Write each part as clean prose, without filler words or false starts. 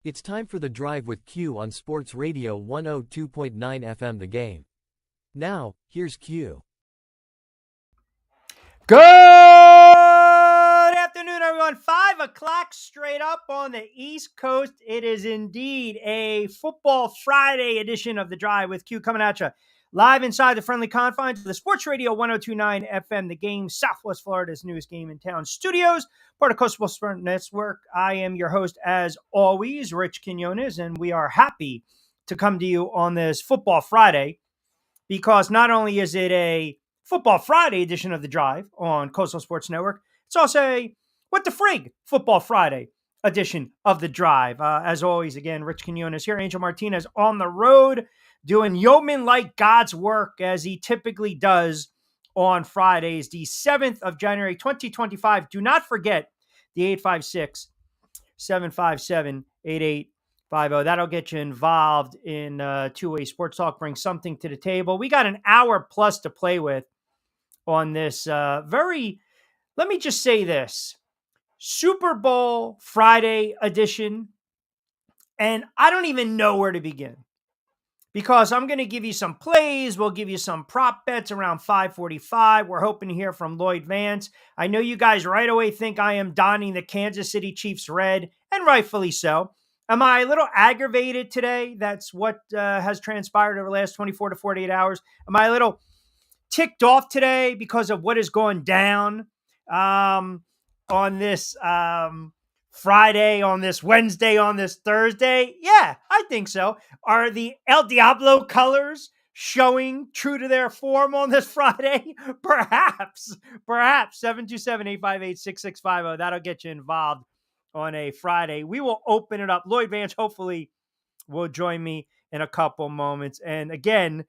It's time for the drive with Q on Sports Radio 102.9 FM The Game. Now, here's Q. Good afternoon, everyone. 5 o'clock straight up on the East Coast. It is indeed a Football Friday edition of The Drive with Q coming at you live inside the friendly confines of the Sports Radio 102.9 FM The Game, Southwest Florida's newest game in town studios, part of Coastal Sports Network. I am your host, as always, Rich Quinones, and we are happy to come to you on this Football Friday because not only is it a Football Friday edition of The Drive on Coastal Sports Network, it's also a What the Frig Football Friday edition of The Drive. As always, again, Rich Quinones here, Angel Martinez on the road, doing yeoman-like God's work as he typically does on Fridays, the 7th of January, 2025. Do not forget the 856-757-8850. That'll get you involved in two-way sports talk, bring something to the table. We got an hour plus to play with on this let me just say this, Super Bowl Friday edition. And I don't even know where to begin because I'm going to give you some plays. We'll give you some prop bets around 5:45. We're hoping to hear from Lloyd Vance. I know you guys right away think I am donning the Kansas City Chiefs red, and rightfully so. Am I a little aggravated today? That's what has transpired over the last 24 to 48 hours. Am I a little ticked off today because of what is going down on this Friday, on this Wednesday, on this Thursday? Yeah, I think so. Are the El Diablo colors showing true to their form on this Friday? Perhaps. 727-858-6650. That'll get you involved on a Friday. We will open it up. Lloyd Vance hopefully will join me in a couple moments. And again,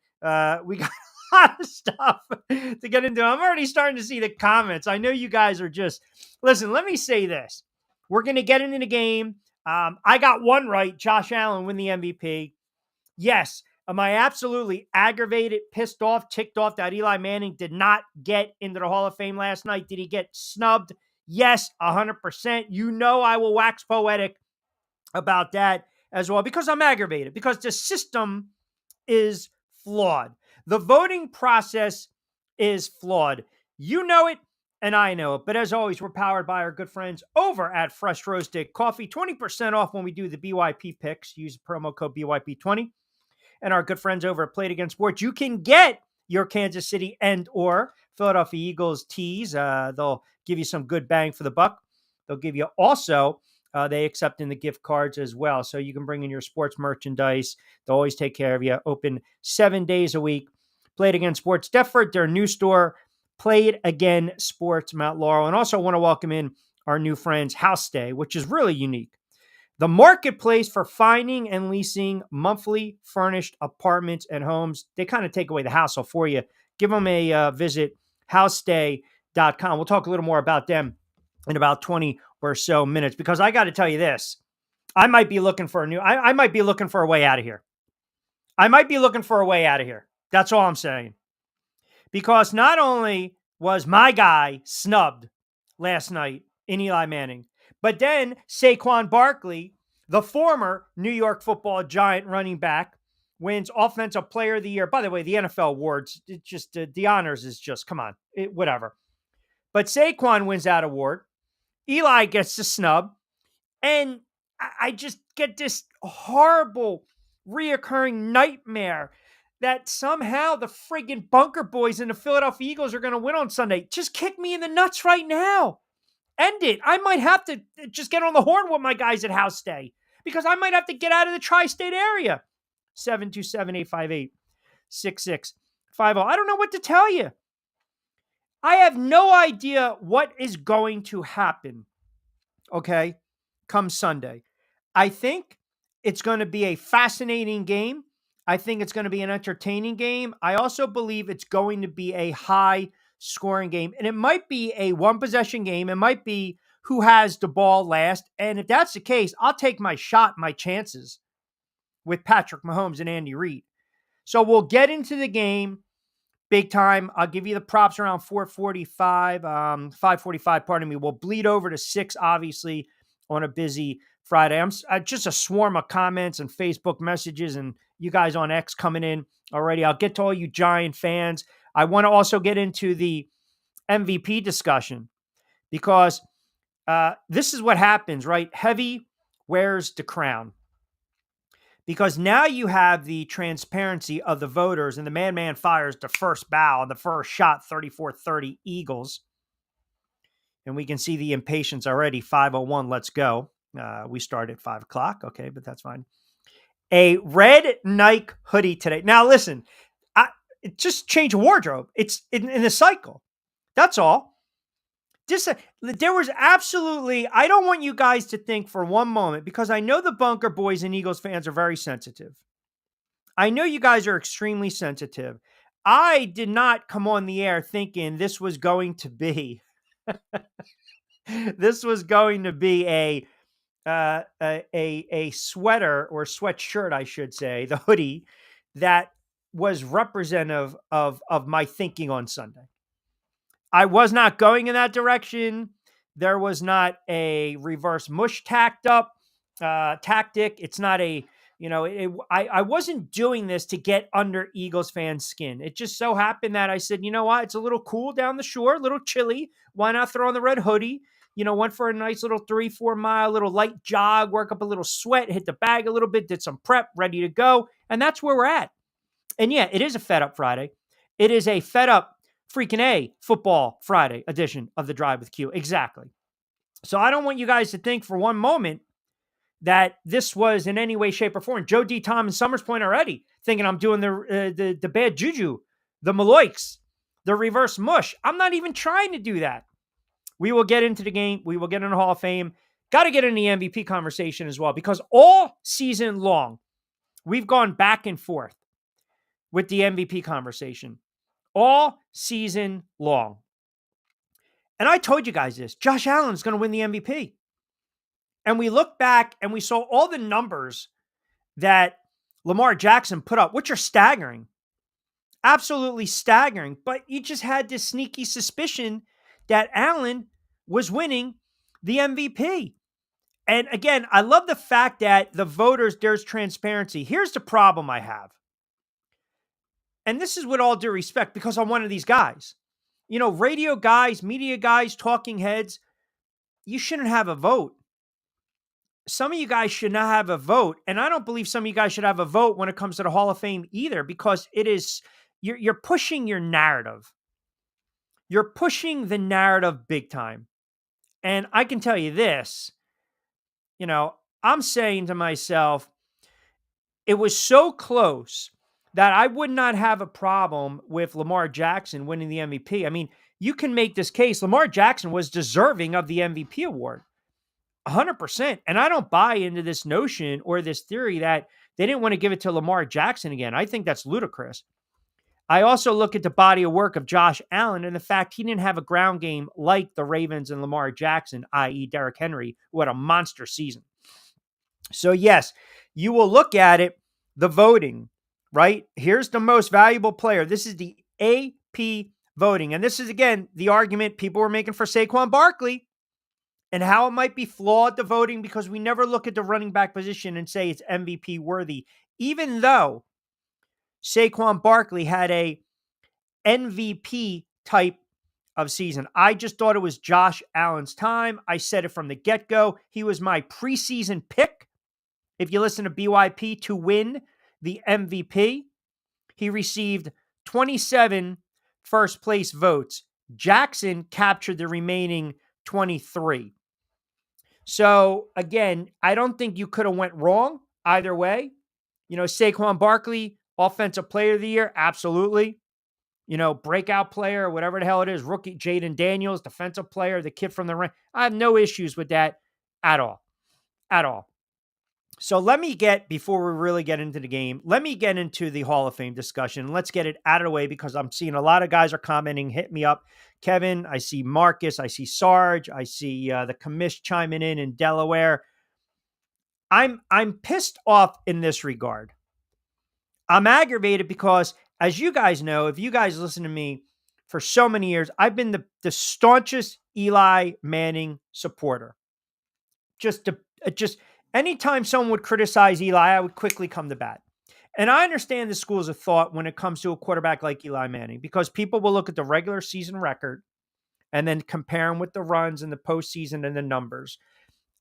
we got a lot of stuff to get into. I'm already starting to see the comments. I know you guys are just, listen, let me say this. We're going to get into the game. I got one right. Josh Allen win the MVP. Yes. Am I absolutely aggravated, pissed off, ticked off that Eli Manning did not get into the Hall of Fame last night? Did he get snubbed? Yes, 100%. You know I will wax poetic about that as well because I'm aggravated, because the system is flawed. The voting process is flawed. You know it, and I know it. But as always, we're powered by our good friends over at Fresh Roasted Coffee. 20% off when we do the BYP picks. Use promo code BYP20. And our good friends over at Play It Again Sports. You can get your Kansas City and or Philadelphia Eagles tees. They'll give you some good bang for the buck. They'll give you also, they accept in the gift cards as well. So you can bring in your sports merchandise. They'll always take care of you. Open 7 days a week. Play It Again Sports Deptford, their new store. Play It Again Sports Mount Laurel. And also want to welcome in our new friends, House Stay, which is really unique. The marketplace for finding and leasing monthly furnished apartments and homes. They kind of take away the hassle for you. Give them a visit, housestay.com. We'll talk a little more about them in about 20 or so minutes, because I got to tell you this. I might be looking for I might be looking for a way out of here. That's all I'm saying. Because not only was my guy snubbed last night in Eli Manning, but then Saquon Barkley, the former New York Football Giant running back, wins Offensive Player of the Year. By the way, the NFL awards, it just the honors is just, come on, whatever. But Saquon wins that award. Eli gets the snub. And I just get this horrible, reoccurring nightmare that somehow the friggin' Bunker Boys and the Philadelphia Eagles are going to win on Sunday. Just kick me in the nuts right now. End it. I might have to just get on the horn with my guys at House Stay, because I might have to get out of the tri-state area. 727-858-6650. I don't know what to tell you. I have no idea what is going to happen, okay, come Sunday. I think it's going to be a fascinating game. I think it's going to be an entertaining game. I also believe it's going to be a high scoring game, and it might be a one possession game. It might be who has the ball last. And if that's the case, I'll take my shot, my chances with Patrick Mahomes and Andy Reid. So we'll get into the game big time. I'll give you the props around 5:45, pardon me. We'll bleed over to 6, obviously, on a busy Friday. I'm just a swarm of comments and Facebook messages and you guys on X coming in already. I'll get to all you Giant fans. I want to also get into the MVP discussion because this is what happens, right? Heavy wears the crown. Because now you have the transparency of the voters, and the man fires the first bow on the first shot, 34-30 Eagles. And we can see the impatience already, 5:01, let's go. We start at 5 o'clock, okay, but that's fine. A red Nike hoodie today. Now, listen, just change a wardrobe. It's in the cycle. That's all. There was absolutely, I don't want you guys to think for one moment, because I know the Bunker Boys and Eagles fans are very sensitive. I know you guys are extremely sensitive. I did not come on the air thinking this was going to be a sweater or sweatshirt, I should say, the hoodie that was representative of my thinking on Sunday. I was not going in that direction. There was not a reverse mush tactic. It's not a, I wasn't doing this to get under Eagles fans' skin. It just so happened that I said, you know what? It's a little cool down the shore, a little chilly. Why not throw on the red hoodie? Went for a nice little 3-4 mile, little light jog, work up a little sweat, hit the bag a little bit, did some prep, ready to go. And that's where we're at. And yeah, it is a Fed Up Friday. It is a Fed Up freaking A Football Friday edition of the Drive with Q. Exactly. So I don't want you guys to think for one moment that this was in any way, shape, or form. Joe D. Tom and Summers Point already thinking I'm doing the bad juju, the Maloiks, the reverse mush. I'm not even trying to do that. We will get into the game. We will get in the Hall of Fame. Got to get in the MVP conversation as well, because all season long, we've gone back and forth with the MVP conversation. All season long. And I told you guys this. Josh Allen is going to win the MVP. And we look back and we saw all the numbers that Lamar Jackson put up, which are staggering. Absolutely staggering. But you just had this sneaky suspicion that Allen was winning the MVP. And again, I love the fact that the voters, there's transparency. Here's the problem I have. And this is with all due respect, because I'm one of these guys. Radio guys, media guys, talking heads, you shouldn't have a vote. Some of you guys should not have a vote. And I don't believe some of you guys should have a vote when it comes to the Hall of Fame either, because it is, you're pushing your narrative. You're pushing the narrative big time. And I can tell you this, I'm saying to myself, it was so close that I would not have a problem with Lamar Jackson winning the MVP. I mean, you can make this case. Lamar Jackson was deserving of the MVP award, 100%. And I don't buy into this notion or this theory that they didn't want to give it to Lamar Jackson again. I think that's ludicrous. I also look at the body of work of Josh Allen and the fact he didn't have a ground game like the Ravens and Lamar Jackson, i.e. Derrick Henry, who had a monster season. So yes, you will look at it, the voting, right? Here's the most valuable player. This is the AP voting. And this is, again, the argument people were making for Saquon Barkley and how it might be flawed, the voting, because we never look at the running back position and say it's MVP worthy, even though Saquon Barkley had a MVP type of season. I just thought it was Josh Allen's time. I said it from the get-go. He was my preseason pick, if you listen to BYP, to win the MVP. He received 27 first place votes. Jackson captured the remaining 23. So again, I don't think you could have went wrong either way. Saquon Barkley, offensive player of the year, absolutely. Breakout player, whatever the hell it is, rookie Jaden Daniels, defensive player, the kid from the rank. I have no issues with that at all. At all. So before we really get into the game, let me get into the Hall of Fame discussion. Let's get it out of the way, because I'm seeing a lot of guys are commenting. Hit me up. Kevin, I see Marcus, I see Sarge, I see the commish chiming in Delaware. I'm pissed off in this regard. I'm aggravated because, as you guys know, if you guys listen to me for so many years, I've been the staunchest Eli Manning supporter. anytime someone would criticize Eli, I would quickly come to bat. And I understand the schools of thought when it comes to a quarterback like Eli Manning, because people will look at the regular season record and then compare them with the runs and the postseason and the numbers.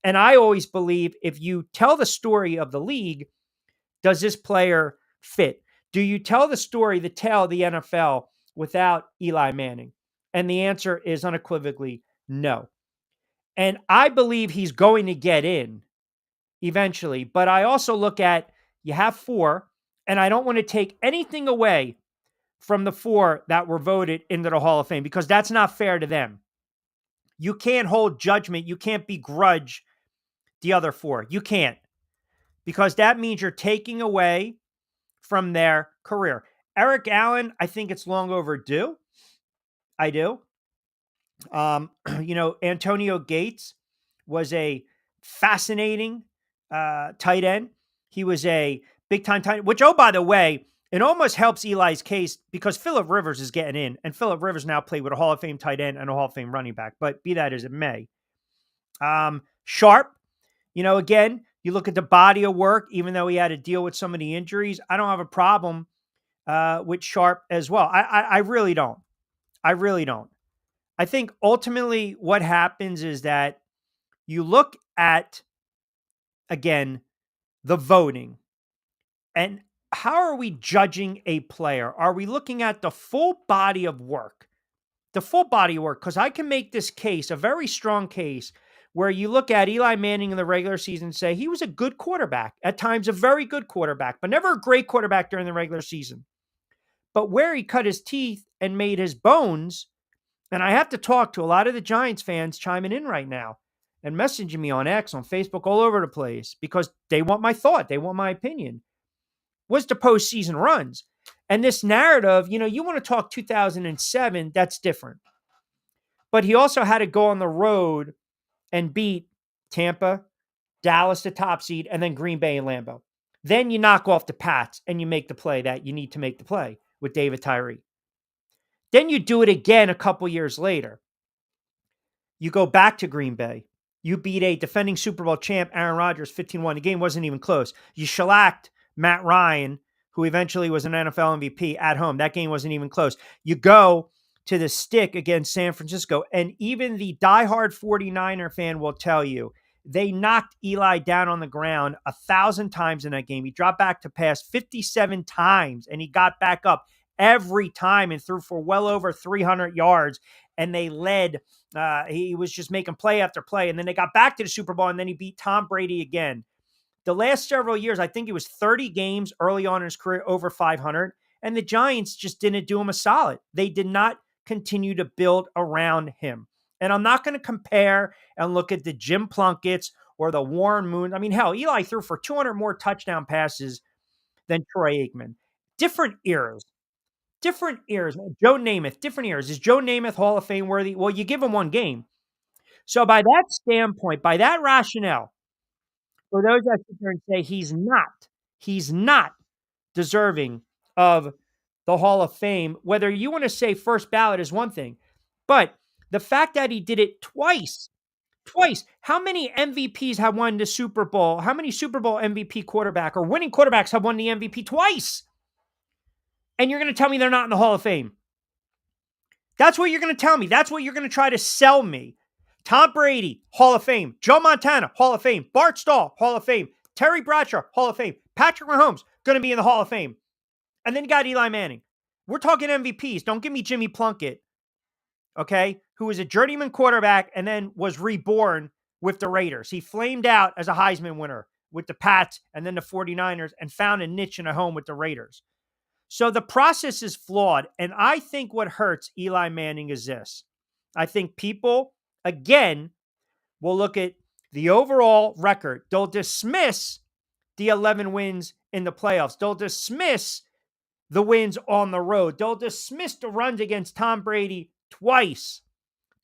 And I always believe if you tell the story of the league, does this player fit? Do you tell the story, the tale of the NFL without Eli Manning? And the answer is unequivocally no. And I believe he's going to get in eventually. But I also look at you have four, and I don't want to take anything away from the four that were voted into the Hall of Fame because that's not fair to them. You can't hold judgment. You can't begrudge the other four. You can't, because that means you're taking away from their career. Eric Allen, I think it's long overdue. I do. Antonio Gates was a fascinating tight end. He was a big time tight end, which, oh, by the way, it almost helps Eli's case because Phillip Rivers is getting in, and Phillip Rivers now played with a Hall of Fame tight end and a Hall of Fame running back. But be that as it may, Sharp, again, you look at the body of work, even though he had to deal with some of the injuries, I don't have a problem with Sharp as well. I really don't. I really don't. I think ultimately what happens is that you look at, again, the voting and how are we judging a player? Are we looking at the full body of work? The full body of work, because I can make this case, a very strong case, where you look at Eli Manning in the regular season and say he was a good quarterback, at times a very good quarterback, but never a great quarterback during the regular season. But where he cut his teeth and made his bones, and I have to talk to a lot of the Giants fans chiming in right now and messaging me on X, on Facebook, all over the place, because they want my thought. They want my opinion. Was the postseason runs. And this narrative, you want to talk 2007, that's different. But he also had to go on the road and beat Tampa, Dallas, the top seed, and then Green Bay and Lambeau. Then you knock off the Pats and you make the play that you need to make the play with David Tyree. Then you do it again a couple years later. You go back to Green Bay. You beat a defending Super Bowl champ, Aaron Rodgers, 15-1. The game wasn't even close. You shellacked Matt Ryan, who eventually was an NFL MVP, at home. That game wasn't even close. You go to the stick against San Francisco, and even the diehard 49er fan will tell you they knocked Eli down on the ground 1,000 times in that game. He dropped back to pass 57 times, and he got back up every time and threw for well over 300 yards. And they led. He was just making play after play. And then they got back to the Super Bowl, and then he beat Tom Brady again. The last several years, I think it was 30 games early on in his career, over 500. And the Giants just didn't do him a solid. They did not continue to build around him. And I'm not going to compare and look at the Jim Plunkett's or the Warren Moon. I mean, hell, Eli threw for 200 more touchdown passes than Troy Aikman. Different eras. Different eras. Joe Namath, different eras. Is Joe Namath Hall of Fame worthy? Well, you give him one game. So by that standpoint, by that rationale, for those that sit there and say he's not deserving of the Hall of Fame, whether you want to say first ballot is one thing, but the fact that he did it twice, how many MVPs have won the Super Bowl? How many Super Bowl MVP quarterback or winning quarterbacks have won the MVP twice? And you're going to tell me they're not in the Hall of Fame. That's what you're going to tell me. That's what you're going to try to sell me. Tom Brady, Hall of Fame. Joe Montana, Hall of Fame. Bart Starr, Hall of Fame. Terry Bradshaw, Hall of Fame. Patrick Mahomes, going to be in the Hall of Fame. And then you got Eli Manning. We're talking MVPs. Don't give me Jimmy Plunkett, okay, who was a journeyman quarterback and then was reborn with the Raiders. He flamed out as a Heisman winner with the Pats and then the 49ers and found a niche and a home with the Raiders. So the process is flawed. And I think what hurts Eli Manning is this. I think people, again, will look at the overall record. They'll dismiss the 11 wins in the playoffs. They'll dismiss the wins on the road. They'll dismiss the runs against Tom Brady twice.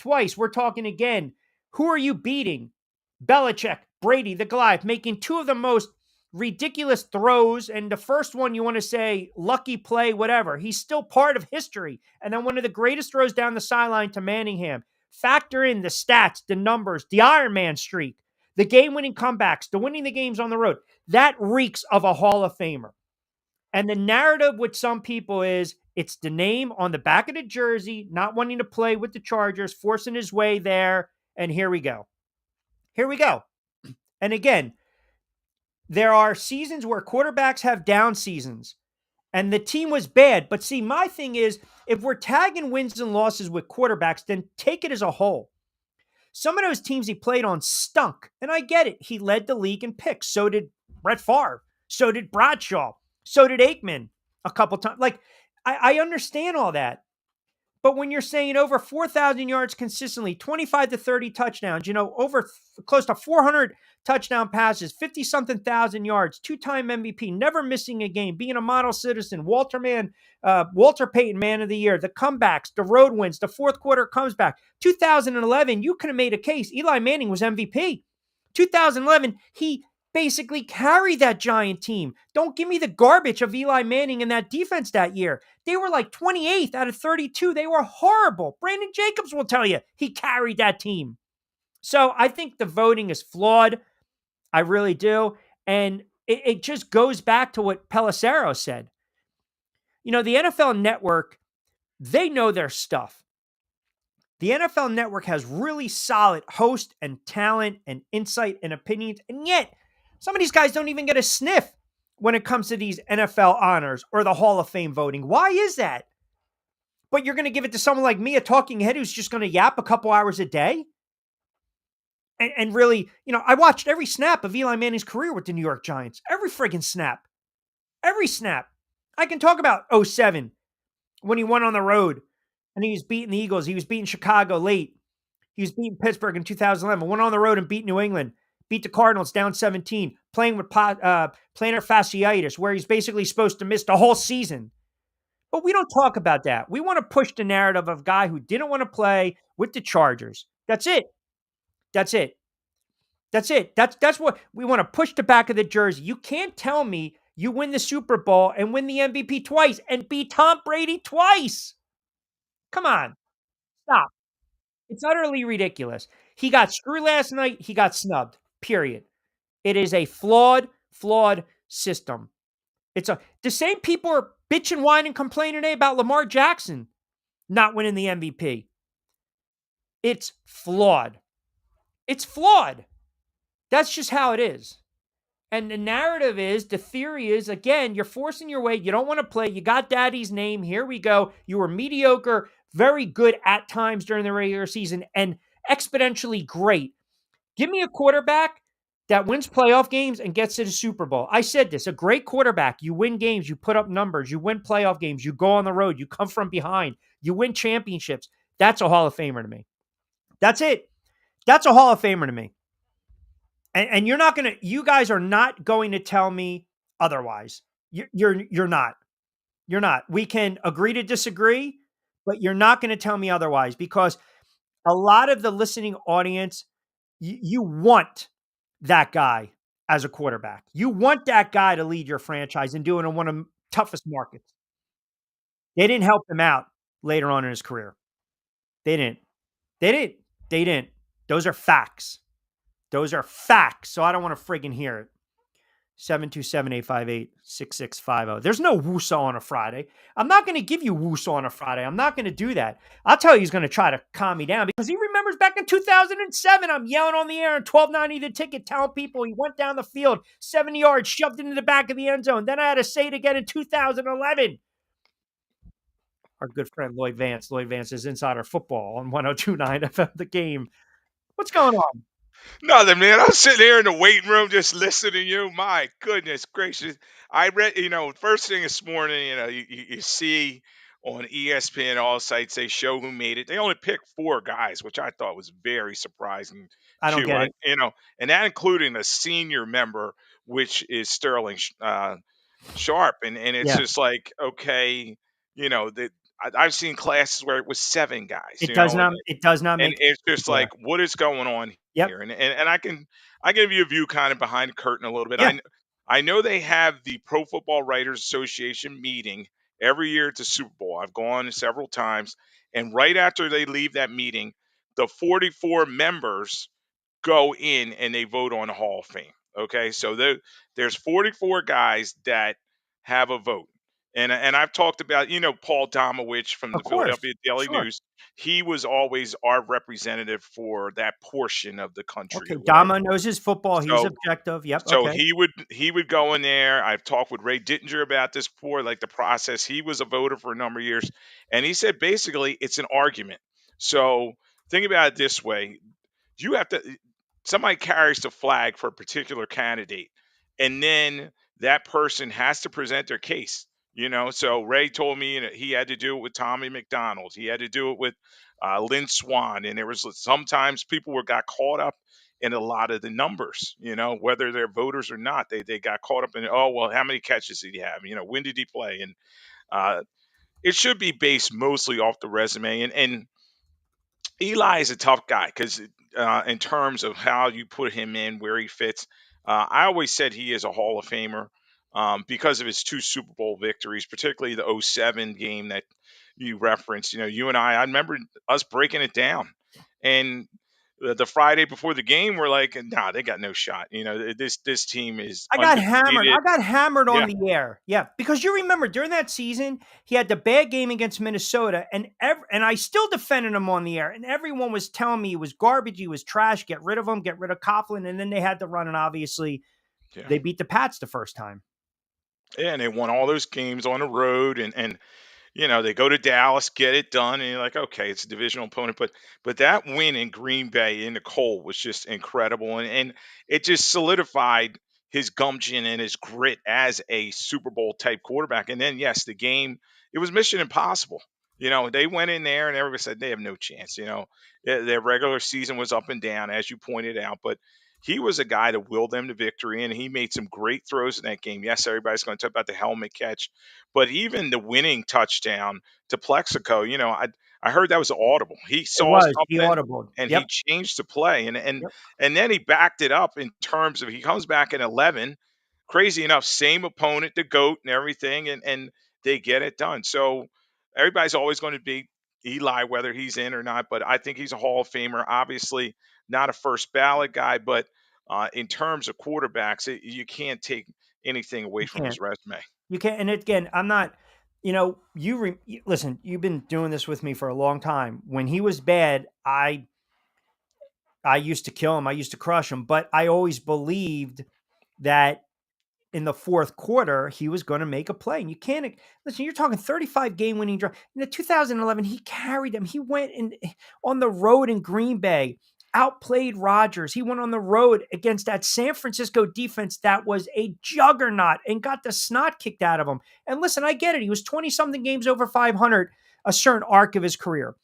We're talking again. Who are you beating? Belichick, Brady, the Goliath, making two of the most ridiculous throws. And the first one, you want to say lucky play, whatever. He's still part of history. And then one of the greatest throws down the sideline to Manningham. Factor in the stats, the numbers, the Iron Man streak, the game-winning comebacks, the winning the games on the road. That reeks of a Hall of Famer. And the narrative with some people is it's the name on the back of the jersey, not wanting to play with the Chargers, forcing his way there, and here we go. Here we go. And again, there are seasons where quarterbacks have down seasons and the team was bad. But see, my thing is if we're tagging wins and losses with quarterbacks, then take it as a whole. Some of those teams he played on stunk, and I get it. He led the league in picks. So did Brett Favre. So did Bradshaw. So did Aikman a couple times. Like, I understand all that. But when you're saying over 4,000 yards consistently, 25 to 30 touchdowns, over close to 400 touchdown passes, 50 something thousand yards, two-time MVP, never missing a game, being a model citizen, Walter Payton Man of the Year, the comebacks, the road wins, the fourth quarter comes back. 2011, you could have made a case. Eli Manning was MVP. 2011, he basically carried that Giant team. Don't give me the garbage of Eli Manning and that defense that year. They were like 28th out of 32. They were horrible. Brandon Jacobs will tell you he carried that team. So I think the voting is flawed. I really do. And it just goes back to what Pelissero said. The NFL Network, they know their stuff. The NFL Network has really solid host and talent and insight and opinions. And yet, some of these guys don't even get a sniff when it comes to these NFL honors or the Hall of Fame voting. Why is that? But you're going to give it to someone like me, a talking head who's just going to yap a couple hours a day? And really, I watched every snap of Eli Manning's career with the New York Giants. Every friggin' snap. Every snap. I can talk about 07 when he went on the road and he was beating the Eagles. He was beating Chicago late. He was beating Pittsburgh in 2011. Went on the road and beat New England. Beat the Cardinals down 17, playing with plantar fasciitis, where he's basically supposed to miss the whole season. But we don't talk about that. We want to push the narrative of a guy who didn't want to play with the Chargers. That's it. That's it. That's it. That's what we want to push the back of the jersey. You can't tell me you win the Super Bowl and win the MVP twice and beat Tom Brady twice. Come on. Stop. It's utterly ridiculous. He got screwed last night. He got snubbed. Period. It is a flawed system. The same people are bitching, whining, complaining today about Lamar Jackson not winning the MVP. It's flawed. It's flawed. That's just how it is. And the theory is, again, you're forcing your way. You don't want to play. You got daddy's name. Here we go. You were mediocre, very good at times during the regular season, and exponentially great. Give me a quarterback that wins playoff games and gets to the Super Bowl. I said this, a great quarterback. You win games, you put up numbers, you win playoff games, you go on the road, you come from behind, you win championships. That's a Hall of Famer to me. That's it. That's a Hall of Famer to me. And you guys are not going to tell me otherwise. You're not. You're not. We can agree to disagree, but you're not going to tell me otherwise because a lot of the listening audience, you want that guy as a quarterback. You want that guy to lead your franchise and do it in one of the toughest markets. They didn't help him out later on in his career. They didn't. They didn't. Those are facts. Those are facts. So I don't want to friggin' hear it. 727-858-6650. There's no woosah on a Friday. I'm not going to give you woosah on a Friday. I'm not going to do that. I'll tell you he's going to try to calm me down because he remembers back in 2007, I'm yelling on the air and $12.90 the ticket, telling people he went down the field 70 yards, shoved into the back of the end zone. Then I had to say it again in 2011. Our good friend Lloyd Vance. Lloyd Vance is Insider Football on 102.9 FM The Game. What's going on? Nothing, man. I'm sitting here in the waiting room just listening to you. My goodness gracious. I read, first thing this morning, you see on ESPN, all sites, they show who made it. They only picked four guys, which I thought was very surprising. I don't get it. And that including a senior member, which is Sterling Sharp. And it's just like, okay, that I've seen classes where it was seven guys. It does not make and it's just like, what is going on here? And I give you a view kind of behind the curtain a little bit. Yeah. I know they have the Pro Football Writers Association meeting every year at the Super Bowl. I've gone several times, and right after they leave that meeting, the 44 members go in and they vote on the Hall of Fame. Okay, so there's 44 guys that have a vote. And I've talked about, Paul Domowitch from Of the course. Philadelphia Daily Sure. News. He was always our representative for that portion of the country Okay. or whatever. Dama knows his football. He's So objective. Yep. so Okay. he would go in there. I've talked with Ray Dittinger about this before, like the process. He was a voter for a number of years, and he said basically it's an argument. So think about it this way: you have to somebody carries the flag for a particular candidate, and then that person has to present their case. So Ray told me that he had to do it with Tommy McDonald. He had to do it with Lynn Swan, and there was sometimes people got caught up in a lot of the numbers. Whether they're voters or not, they got caught up in, oh well, how many catches did he have? When did he play? And uh, it should be based mostly off the resume. And Eli is a tough guy because in terms of how you put him in, where he fits, I always said he is a Hall of Famer because of his two Super Bowl victories, particularly the '07 game that you referenced. You and I remember us breaking it down. And the Friday before the game, we're like, nah, they got no shot. This team is I got hammered. undefeated. I got hammered on Yeah, the air. Yeah, because you remember during that season, he had the bad game against Minnesota, and I still defended him on the air, and everyone was telling me he was garbage, he was trash. Get rid of him. Get rid of Coughlin, and then they had to run, and obviously yeah. they beat the Pats the first time. Yeah, and they won all those games on the road, and they go to Dallas, get it done, and you're like, okay, it's a divisional opponent, but that win in Green Bay in the cold was just incredible, and it just solidified his gumption and his grit as a Super Bowl type quarterback. And then yes, the game, it was mission impossible. They went in there and everybody said they have no chance. Their regular season was up and down, as you pointed out, but he was a guy that willed them to victory, and he made some great throws in that game. Yes, everybody's going to talk about the helmet catch, but even the winning touchdown to Plexico, I heard that was audible. He It saw was. He something audibled. and he Yep. changed the play, and and Yep. and then he backed it up in terms of he comes back in 11. Crazy enough, same opponent, the goat and everything, and they get it done. So everybody's always going to be Eli, whether he's in or not. But I think he's a Hall of Famer. Obviously, not a first ballot guy, but in terms of quarterbacks, you can't take anything away You from his can't. resume. You can't. And again, I'm not. Listen. You've been doing this with me for a long time. When he was bad, I used to kill him. I used to crush him. But I always believed that in the fourth quarter, he was going to make a play. And you can't listen, you're talking 35 game winning drive. In the 2011, he carried them. He went on the road in Green Bay, outplayed Rodgers. He went on the road against that San Francisco defense that was a juggernaut and got the snot kicked out of him. And listen, I get it. He was 20 something games over 500 a certain arc of his career.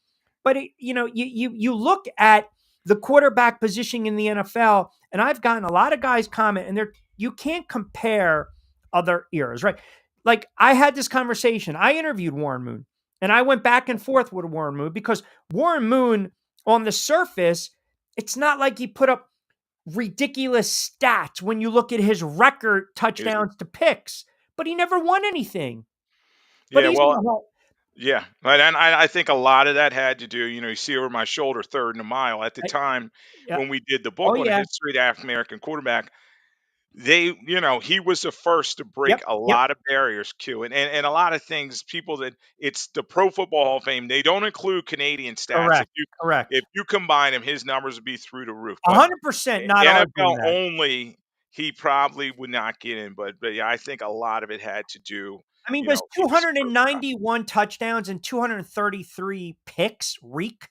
But you look at the quarterback position in the NFL, and I've gotten a lot of guys comment, and you can't compare other eras, right? Like I had this conversation. I interviewed Warren Moon, and I went back and forth with Warren Moon because Warren Moon, on the surface, it's not like he put up ridiculous stats when you look at his record, It- touchdowns to picks, but he never won anything. But yeah, he's in well, the Hall. yeah, right, and I think a lot of that had to do, you see over my shoulder, third and a mile. At the I, time yeah. when we did the Oh book on the yeah. history of the African American quarterback, he was the first to break Yep. a Yep. lot of barriers, Q, and a lot of things. People that it's the Pro Football Hall of Fame. They don't include Canadian stats. If Correct. you Correct. if you combine them, his numbers would be through the roof. But 100% not arguing NFL that. only, he probably would not get in. But yeah, I think a lot of it had to do, I mean, does he was the first guy. 291 touchdowns and 233 picks reek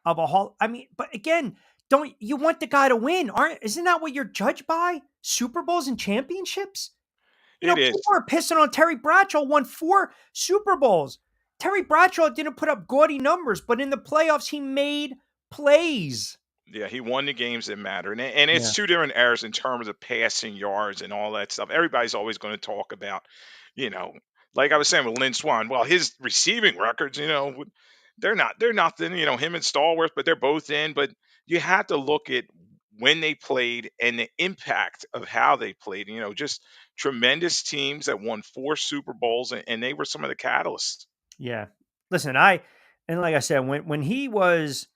of a Hall? I mean, but again, don't you want the guy to win? Isn't that what you're judged by? Super Bowls and championships? It People is. are pissing on Terry Bradshaw, won 4 Super Bowls. Terry Bradshaw didn't put up gaudy numbers, but in the playoffs, he made plays. Yeah, he won the games that matter, and Yeah. it's two different eras in terms of passing yards and all that stuff. Everybody's always going to talk about, you know, like I was saying with Lynn Swan. Well, his receiving records, they're nothing. Him and Stallworth, but they're both in. But you have to look at when they played and the impact of how they played. Just tremendous teams that won 4 Super Bowls, and they were some of the catalysts. Yeah. Listen, and like I said, when he was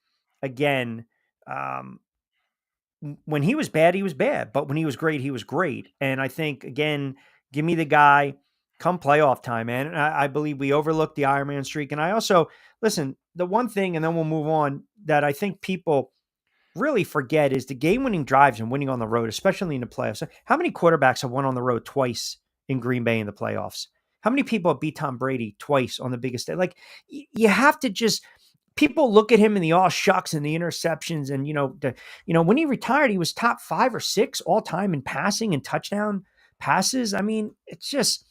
again, um, when he was bad, he was bad, but when he was great, he was great. And I think, again, give me the guy come playoff time, man. And I believe we overlooked the Iron Man streak. And I also, listen, the one thing, and then we'll move on, that I think people really forget is the game-winning drives and winning on the road, especially in the playoffs. How many quarterbacks have won on the road twice in Green Bay in the playoffs? How many people have beat Tom Brady twice on the biggest day? Like, you have to just people look at him in the all shucks and the interceptions, and when he retired, he was top 5 or 6 all time in passing and touchdown passes. I mean, it's just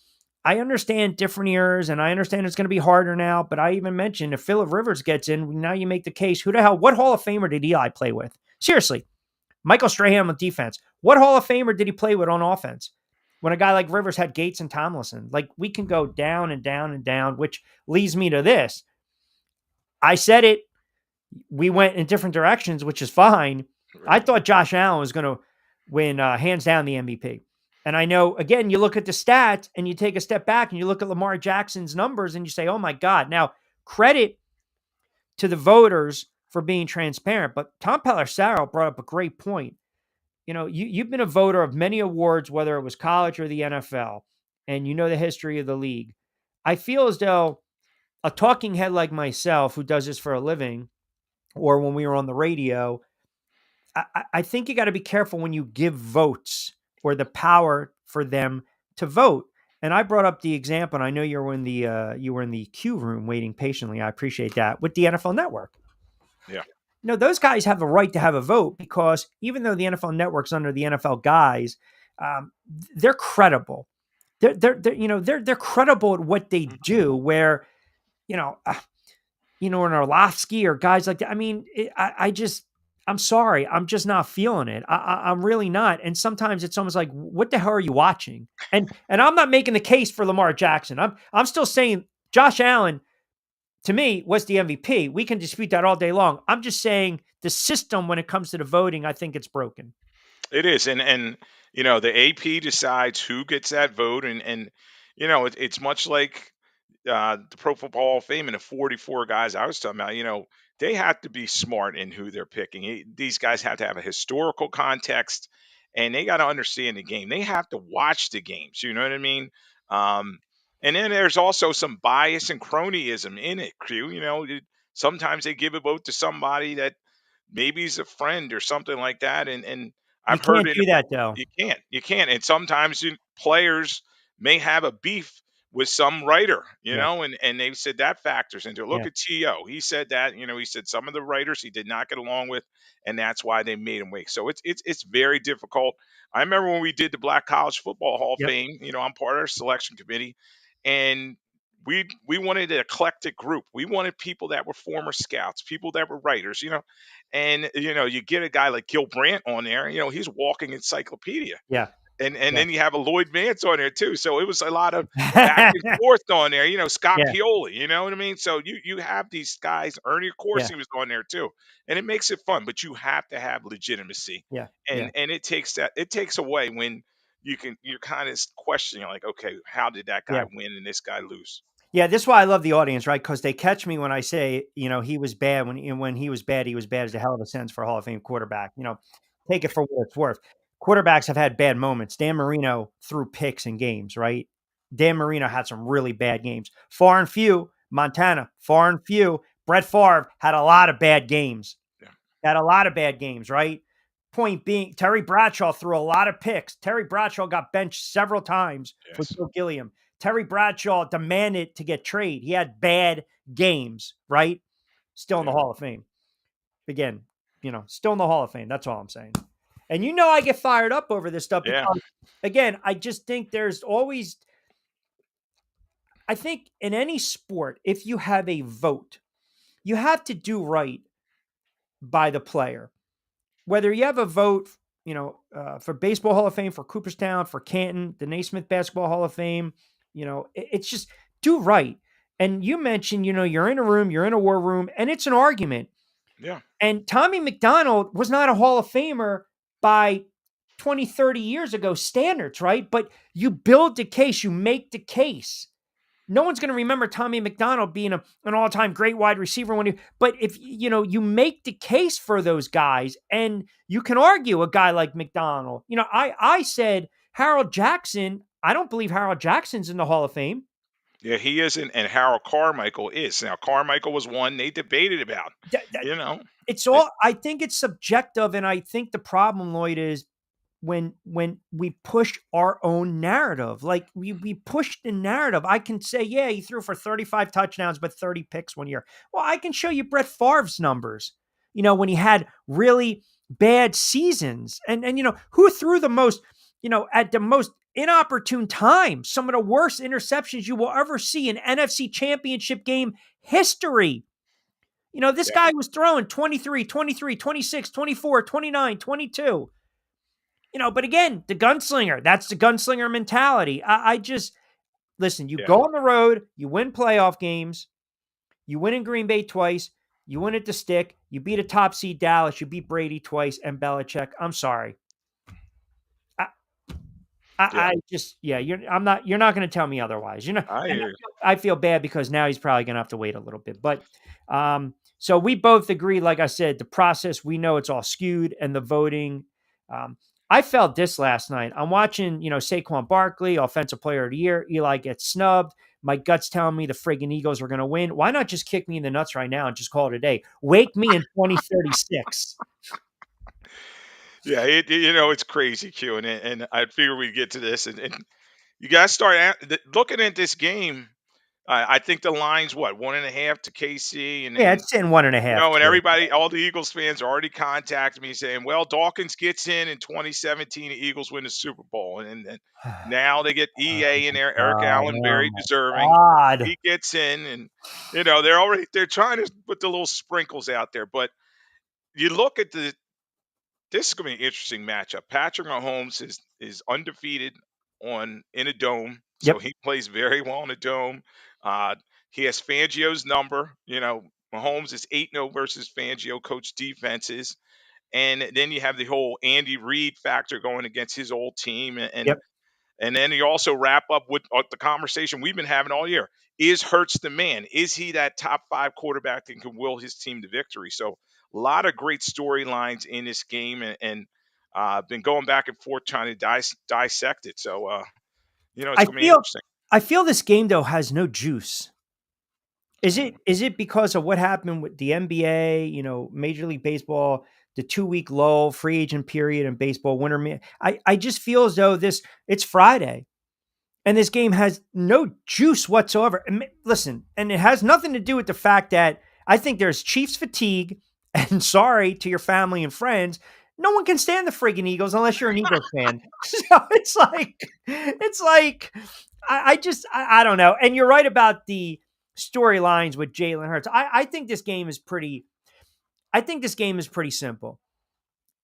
I understand different eras, and I understand it's going to be harder now. But I even mentioned if Phillip Rivers gets in, now you make the case: who the hell? What Hall of Famer did Eli play with? Seriously, Michael Strahan on defense. What Hall of Famer did he play with on offense? When a guy like Rivers had Gates and Tomlinson, like we can go down and down and down, which leads me to this. I said it. We went in different directions, which is fine. I thought Josh Allen was going to win hands down the MVP. And I know, again, you look at the stats and you take a step back and you look at Lamar Jackson's numbers and you say, oh my God. Now, credit to the voters for being transparent. But Tom Pelissero brought up a great point. You've been a voter of many awards, whether it was college or the NFL, and you know the history of the league. I feel as though a talking head like myself, who does this for a living, or when we were on the radio, I think you got to be careful when you give votes or the power for them to vote. And I brought up the example, and I know you were in the queue room waiting patiently. I appreciate that, with the NFL Network. Yeah. Those guys have a right to have a vote because even though the NFL Network's under the NFL guys, they're credible. They're credible at what they do. Where, an Orlovsky or guys like that. I mean, I'm sorry, I'm just not feeling it. I'm really not. And sometimes it's almost like, what the hell are you watching? And I'm not making the case for Lamar Jackson. I'm still saying Josh Allen, to me, was the MVP. We can dispute that all day long. I'm just saying the system when it comes to the voting, I think it's broken. It is, and the AP decides who gets that vote, and it's much like the Pro Football Hall of Fame and the 44 guys I was talking about. They have to be smart in who they're picking. These guys have to have a historical context, and they got to understand the game. They have to watch the games. You know what I mean? And then there's also some bias and cronyism in it, Q. Sometimes they give a vote to somebody that maybe he's a friend or something like that, and You I've heard can't it. do that though. You can't, and sometimes players may have a beef with some writer, Yeah. and they've said that factors into it. Look Yeah. at T.O. He said that, he said some of the writers he did not get along with, and that's why they made him wait. So it's very difficult. I remember when we did the Black College Football Hall of Yep. Fame. I'm part of our selection committee, and we wanted an eclectic group. We wanted people that were former scouts, people that were writers, and you get a guy like Gil Brandt on there, he's walking encyclopedia. Yeah. And Yeah. then you have a Lloyd Vance on there too. So it was a lot of back and forth on there. Scott Yeah. Pioli, you know what I mean? So you have these guys. Ernie Yeah. Corsi was on there too, and it makes it fun. But you have to have legitimacy, Yeah. and it takes away when you're kind of questioning like, okay, how did that guy Yeah. win and this guy lose? Yeah, this is why I love the audience, right? Because they catch me when I say, he was bad. When he was bad is a hell of a sentence for a Hall of Fame quarterback. Take it for what it's worth. Quarterbacks have had bad moments. Dan Marino threw picks in games, right? Dan Marino had some really bad games. Far and few. Montana, far and few. Brett Favre had a lot of bad games. Yeah. Had a lot of bad games, right? Point being, Terry Bradshaw threw a lot of picks. Terry Bradshaw got benched several times for Yes. Joe Gilliam. Terry Bradshaw demanded to get traded. He had bad games, right? Still in the Yeah. Hall of Fame. Again, still in the Hall of Fame. That's all I'm saying. And I get fired up over this stuff Yeah. because, again, I just think there's always, I think in any sport, if you have a vote, you have to do right by the player. Whether you have a vote, for Baseball Hall of Fame, for Cooperstown, for Canton, the Naismith Basketball Hall of Fame, it's just do right. And you mentioned, you're in a room, you're in a war room, and it's an argument. Yeah. And Tommy McDonald was not a Hall of Famer by 20, 30 years ago standards, right? But you build the case, you make the case. No one's going to remember Tommy McDonald being an all-time great wide receiver but if you make the case for those guys, and you can argue a guy like McDonald. I said Harold Jackson. I don't believe Harold Jackson's in the Hall of Fame. Yeah, he isn't, and Harold Carmichael is. Now, Carmichael was one they debated about. You know, It's It- all. I think it's subjective, and I think the problem, Lloyd, is when we push our own narrative. Like we push the narrative. I can say, yeah, he threw for 35 touchdowns, but 30 picks one year. Well, I can show you Brett Favre's numbers, when he had really bad seasons. And who threw the most, at the most inopportune time, some of the worst interceptions you will ever see in NFC championship game history. This yeah, guy was throwing 23, 23, 26, 24, 29, 22. But again, the gunslinger, that's the gunslinger mentality. I just, listen, you yeah, go on the road, you win playoff games, you win in Green Bay twice, you win at the stick, you beat a top seed Dallas, you beat Brady twice and Belichick. I'm sorry. I, yeah. I just, yeah, you're not going to tell me otherwise. I And hear you. I feel bad because now he's probably going to have to wait a little bit. But, so we both agree, like I said, the process, we know it's all skewed, and the voting. I felt this last night. I'm watching, Saquon Barkley, Offensive Player of the Year. Eli gets snubbed. My gut's telling me the friggin' Eagles are going to win. Why not just kick me in the nuts right now and just call it a day? Wake me in 2036. Yeah, it's crazy, Q, and I figure we'd get to this, and you got to start looking at this game. I think the line's what 1.5 to KC, and Yeah, and it's in 1.5. and everybody, all the Eagles fans, already contacted me saying, "Well, Dawkins gets in 2017, the Eagles win the Super Bowl, and now they get EA in there, Eric Allen, Oh very my deserving. God. He gets in, and they're trying to put the little sprinkles out there, but you look at this is going to be an interesting matchup. Patrick Mahomes is undefeated in a dome, so Yep. he plays very well in a dome. Uh, he has Fangio's number. Mahomes is 8-0 versus Fangio coach defenses, and then you have the whole Andy Reid factor going against his old team, and Yep. and then you also wrap up with the conversation we've been having all year. Is Hurts the man? Is he that top 5 quarterback that can will his team to victory? So a lot of great storylines in this game, and been going back and forth trying to dissect it. So it's I going to be feel interesting. I feel this game though has no juice. Is it because of what happened with the NBA, Major League Baseball, the 2-week lull, free agent period in baseball, I just feel as though it's Friday and this game has no juice whatsoever. And listen, and it has nothing to do with the fact that I think there's Chiefs fatigue, and sorry to your family and friends, no one can stand the friggin' Eagles unless you're an Eagles fan. So it's like I don't know. And you're right about the storylines with Jalen Hurts. I think this game is pretty. I think this game is pretty simple.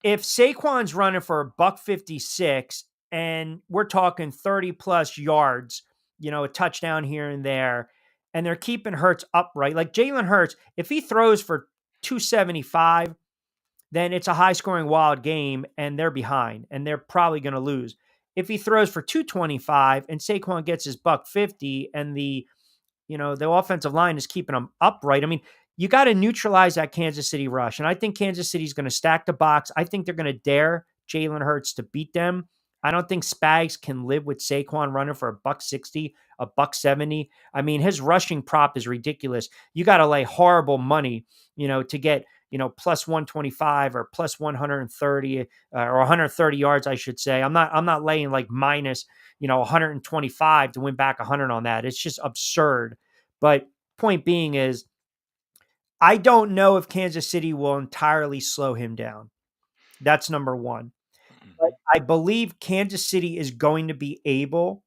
If Saquon's running for a $156 and we're talking 30 plus yards, a touchdown here and there, and they're keeping Hurts upright, like Jalen Hurts, if he throws for 275, then it's a high scoring wild game and they're behind and they're probably going to lose. If he throws for 225 and Saquon gets his $150 and the offensive line is keeping them upright. I mean, you got to neutralize that Kansas City rush. And I think Kansas City's going to stack the box. I think they're going to dare Jalen Hurts to beat them. I don't think Spags can live with Saquon running for a $160, a $170. I mean, his rushing prop is ridiculous. You got to lay horrible money, to get, plus 125 or plus 130 or 130 yards, I should say. I'm not laying like minus, 125 to win back 100 on that. It's just absurd. But point being is, I don't know if Kansas City will entirely slow him down. That's number one. But Mhm. I believe Kansas City is going to be able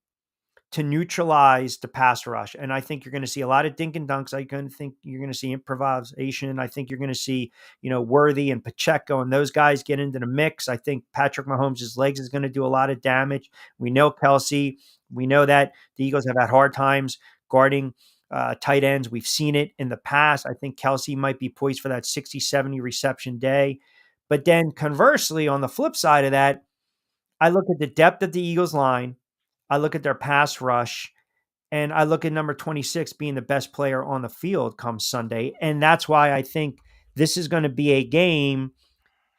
to neutralize the pass rush. And I think you're going to see a lot of dink and dunks. I think you're going to see improvisation. I think you're going to see, Worthy and Pacheco and those guys get into the mix. I think Patrick Mahomes' legs is going to do a lot of damage. We know Kelsey. We know that the Eagles have had hard times guarding tight ends. We've seen it in the past. I think Kelsey might be poised for that 60, 70 reception day. But then conversely, on the flip side of that, I look at the depth of the Eagles line. I look at their pass rush, And I look at number 26 being the best player on the field come Sunday. And that's why I think this is going to be a game,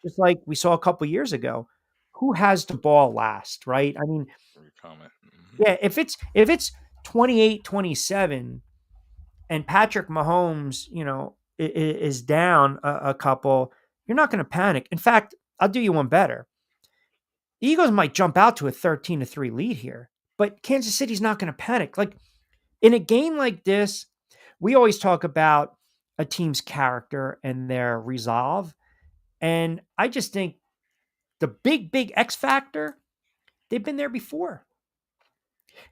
just like we saw a couple years ago. Who has the ball last, right? I mean, Great comment. yeah, if it's 28-27 and Patrick Mahomes, is down a couple, you're not going to panic. In fact, I'll do you one better. The Eagles might jump out to a 13-3 lead here, but Kansas City's not going to panic. Like in a game like this, we always talk about a team's character and their resolve. And I just think the big X factor, they've been there before.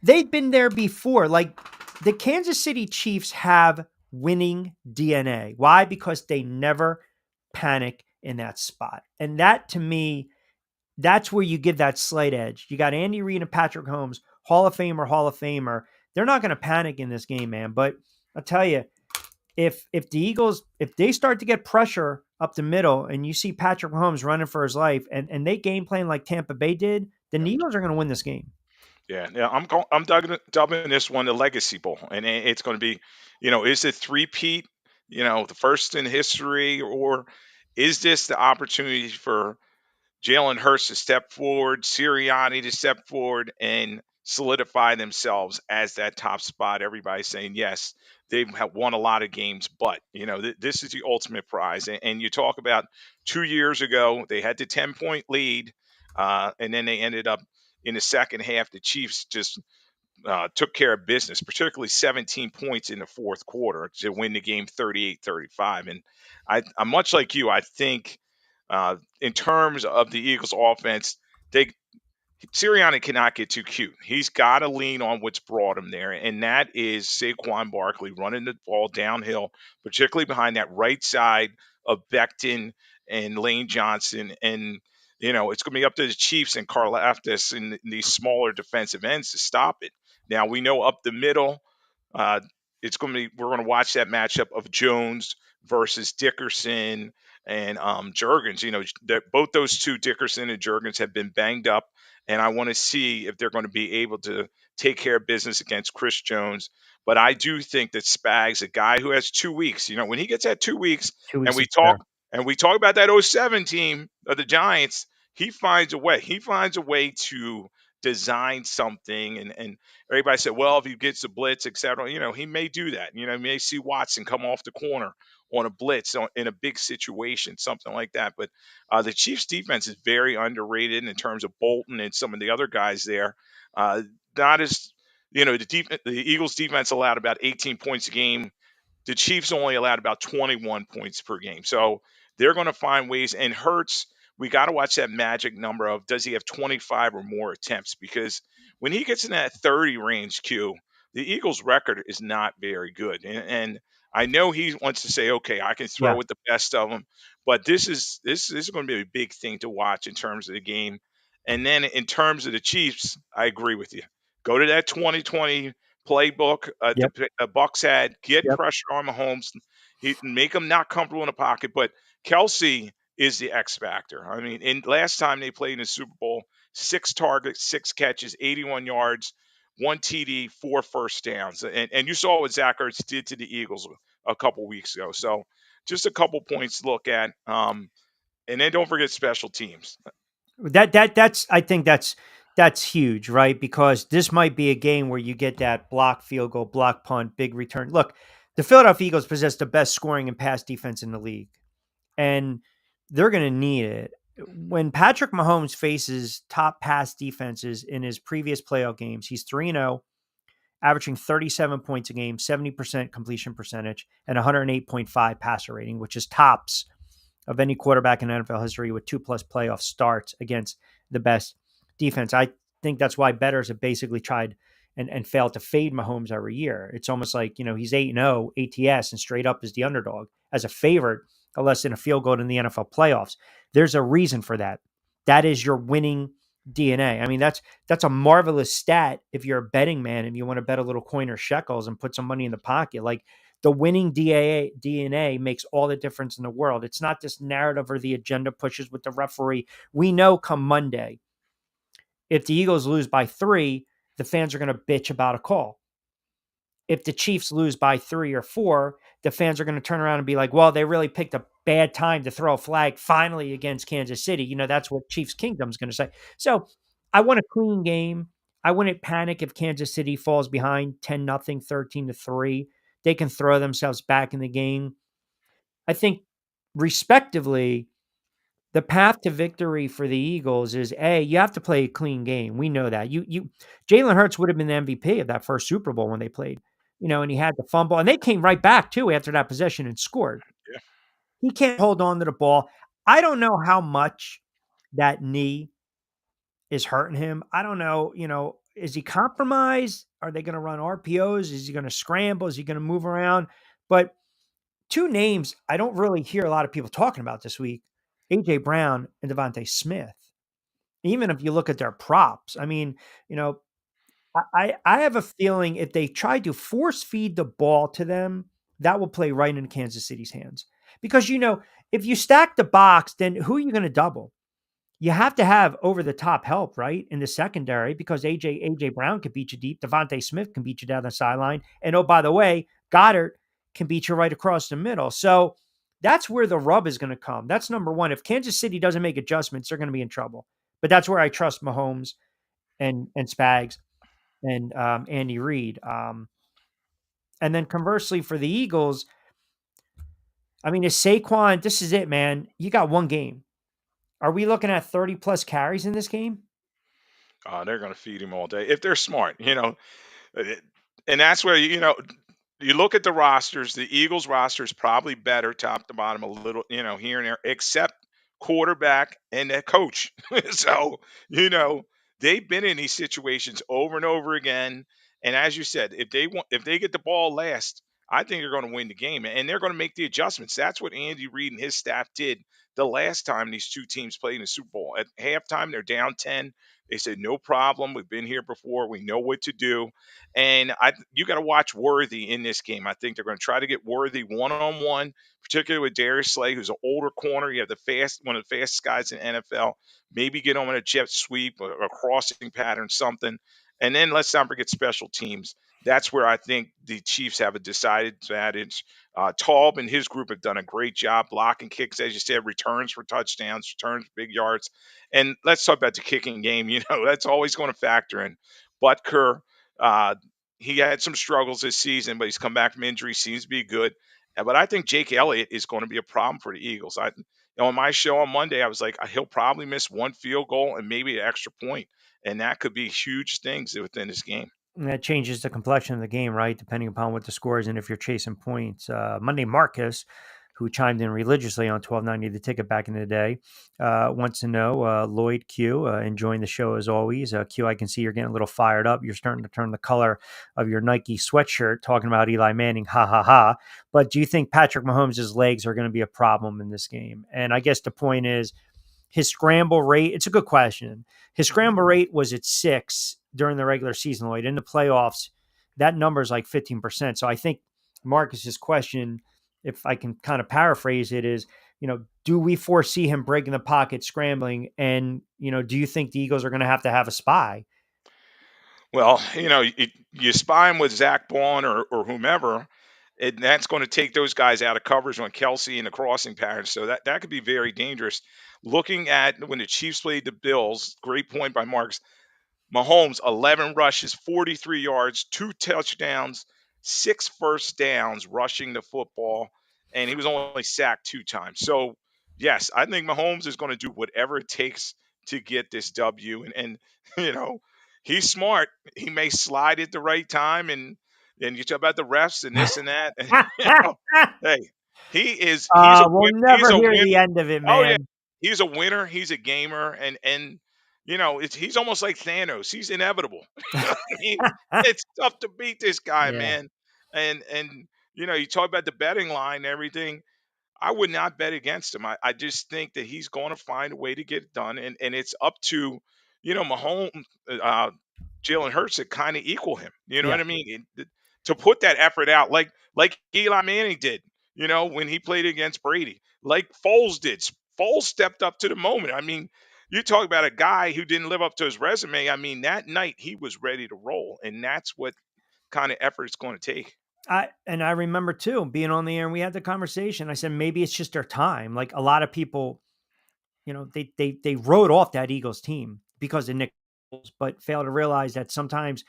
They've been there before. Like the Kansas City Chiefs have winning DNA. Why? Because they never panic in that spot. And that to me, that's where you give that slight edge. You got Andy Reid and Patrick Mahomes, Hall of Famer. They're not going to panic in this game, man. But I'll tell you, if the Eagles, if they start to get pressure up the middle and you see Patrick Mahomes running for his life and they game plan like Tampa Bay did, then the Eagles are going to win this game. Yeah. I'm dubbing this one the Legacy Bowl, and it's going to be, is it three-peat, the first in history, or is this the opportunity for Jalen Hurts to step forward, Sirianni to step forward, and solidify themselves as that top spot? Everybody's saying yes, they have won a lot of games, but this is the ultimate prize. And you talk about 2 years ago, they had the 10-point lead, and then they ended up in the second half. The Chiefs just took care of business, particularly 17 points in the fourth quarter to win the game 38-35. And I'm much like you. I think in terms of the Eagles offense, Sirianni cannot get too cute. He's got to lean on what's brought him there, and that is Saquon Barkley running the ball downhill, particularly behind that right side of Becton and Lane Johnson. And, it's going to be up to the Chiefs and Karlaftis and these smaller defensive ends to stop it. Now, we know up the middle, uh, we're going to watch that matchup of Jones versus Dickerson and Jurgens. Both those two, Dickerson and Jurgens, have been banged up, and I want to see if they're going to be able to take care of business against Chris Jones. But I do think that Spags, a guy who has 2 weeks, when he gets that 2 weeks, 2 weeks and we is fair. talk about that '07 team of the Giants, he finds a way. He finds a way to design something, and everybody said, well, if he gets a blitz, etc., he may do that. He may see Watson come off the corner on a blitz in a big situation, something like that. But the Chiefs defense is very underrated in terms of Bolton and some of the other guys there. Not as the Eagles defense allowed about 18 points a game. The Chiefs only allowed about 21 points per game. So they're going to find ways. And Hurts, we got to watch that magic number of, does he have 25 or more attempts? Because when he gets in that 30 range, the Eagles' record is not very good. And I know he wants to say, okay, I can throw Yeah. with the best of them, but this is going to be a big thing to watch in terms of the game. And then in terms of the Chiefs, I agree with you. Go to that 2020 playbook Yep. the Bucks had. Get Yep. pressure on Mahomes. He make him not comfortable in the pocket. But Kelsey is the X factor. I mean, last time they played in the Super Bowl, 6 targets, 6 catches, 81 yards, 1 TD, 4 first downs, and you saw what Zach Ertz did to the Eagles a couple weeks ago. So just a couple points to look at. And then don't forget special teams. That's I think that's huge, right? Because this might be a game where you get that block field goal, block punt, big return. Look, the Philadelphia Eagles possess the best scoring and pass defense in the league, and they're going to need it. When Patrick Mahomes faces top pass defenses in his previous playoff games, he's 3-0, averaging 37 points a game, 70% completion percentage, and 108.5 passer rating, which is tops of any quarterback in NFL history with 2+ playoff starts against the best defense. I think that's why bettors have basically tried and failed to fade Mahomes every year. It's almost like, he's 8-0 ATS and straight up is the underdog as a favorite, unless in a field goal in the NFL playoffs. There's a reason for that. That is your winning DNA. I mean, that's a marvelous stat if you're a betting man and you want to bet a little coin or shekels and put some money in the pocket. Like, the winning DNA makes all the difference in the world. It's not this narrative or the agenda pushes with the referee. We know come Monday, if the Eagles lose by 3, the fans are going to bitch about a call. if the Chiefs lose by 3 or 4, the fans are going to turn around and be like, well, they really picked a bad time to throw a flag finally against Kansas City. That's what Chiefs Kingdom's going to say. So I want a clean game. I wouldn't panic if Kansas City falls behind 10-0, 13-3. They can throw themselves back in the game. I think, respectively, the path to victory for the Eagles is you have to play a clean game. We know that. Jalen Hurts would have been the MVP of that first Super Bowl when they played, and he had the fumble, and they came right back too after that possession and scored. Yeah. He can't hold on to the ball. I don't know how much that knee is hurting him. I don't know, is he compromised? Are they going to run RPOs? Is he going to scramble? Is he going to move around? But two names I don't really hear a lot of people talking about this week: AJ Brown and Devontae Smith. Even if you look at their props, I mean, you know, I have a feeling if they try to force feed the ball to them, that will play right in Kansas City's hands. Because if you stack the box, then who are you going to double? You have to have over the top help, right, in the secondary, because AJ Brown can beat you deep. Devontae Smith can beat you down the sideline. And oh, by the way, Goddard can beat you right across the middle. So that's where the rub is going to come. That's number one. If Kansas City doesn't make adjustments, they're going to be in trouble. But that's where I trust Mahomes and Spags and Andy Reid. And then conversely for the Eagles, I mean, is Saquon, this is it, man. You got one game. Are we looking at 30 plus carries in this game? They're going to feed him all day if they're smart. Uh, And that's where you look at the rosters. The Eagles roster is probably better top to bottom a little, here and there, except quarterback and that coach. So they've been in these situations over and over again. And as you said, if they get the ball last, I think they're going to win the game, and they're going to make the adjustments. That's what Andy Reid and his staff did the last time these two teams played in the Super Bowl. At halftime, they're down 10. They said, no problem. We've been here before. We know what to do. And you got to watch Worthy in this game. I think they're going to try to get Worthy one-on-one, particularly with Darius Slay, who's an older corner. You have one of the fastest guys in NFL. Maybe get him on a jet sweep, a crossing pattern, something. And then let's not forget special teams. That's where I think the Chiefs have a decided advantage. Taub and his group have done a great job blocking kicks, as you said, returns for touchdowns, returns for big yards. And let's talk about the kicking game. That's always going to factor in. Butker, uh, he had some struggles this season, but he's come back from injury, seems to be good. But I think Jake Elliott is going to be a problem for the Eagles. On my show on Monday, I was like, he'll probably miss one field goal and maybe an extra point, and that could be huge things within this game. And that changes the complexion of the game, right? Depending upon what the score is and if you're chasing points. Monday Marcus, who chimed in religiously on 1290 The Ticket back in the day, wants to know, Lloyd Q, enjoying the show as always. Q, I can see you're getting a little fired up. You're starting to turn the color of your Nike sweatshirt talking about Eli Manning, ha, ha, ha. But do you think Patrick Mahomes' legs are going to be a problem in this game? And I guess the point is, his scramble rate, it's a good question. His scramble rate was at 6 during the regular season, Lloyd. In the playoffs, that number is like 15%. So I think Marcus's question, if I can kind of paraphrase it, is, do we foresee him breaking the pocket, scrambling? And, do you think the Eagles are going to have a spy? Well, you spy him with Zach Bond or whomever, and that's going to take those guys out of coverage on Kelsey and the crossing patterns. So that could be very dangerous. Looking at when the Chiefs played the Bills, great point by Marcus. Mahomes, 11 rushes, 43 yards, 2 touchdowns, 6 first downs rushing the football, and he was only sacked 2 times. So, yes, I think Mahomes is going to do whatever it takes to get this W. And you know, he's smart. He may slide at the right time, and you talk about the refs and this and that. Hey, he's a We'll he's never a hear winner. the end of it, Oh yeah, man. he's a winner. He's a gamer, and he's almost like Thanos. He's inevitable. I mean, it's tough to beat this guy, Yeah. man. And you talk about the betting line and everything. I would not bet against him. I just think that he's going to find a way to get it done, and it's up to Mahomes, Jalen Hurts to kind of equal him. You know Yeah. what I mean? To put that effort out, like Eli Manning did. When he played against Brady, like Foles did. Foles stepped up to the moment. I mean, you talk about a guy who didn't live up to his resume. I mean, that night he was ready to roll, and that's what kind of effort it's going to take. I remember too being on the air and we had the conversation. I said maybe it's just their time. Like a lot of people, they wrote off that Eagles team because of Nick, but fail to realize that sometimes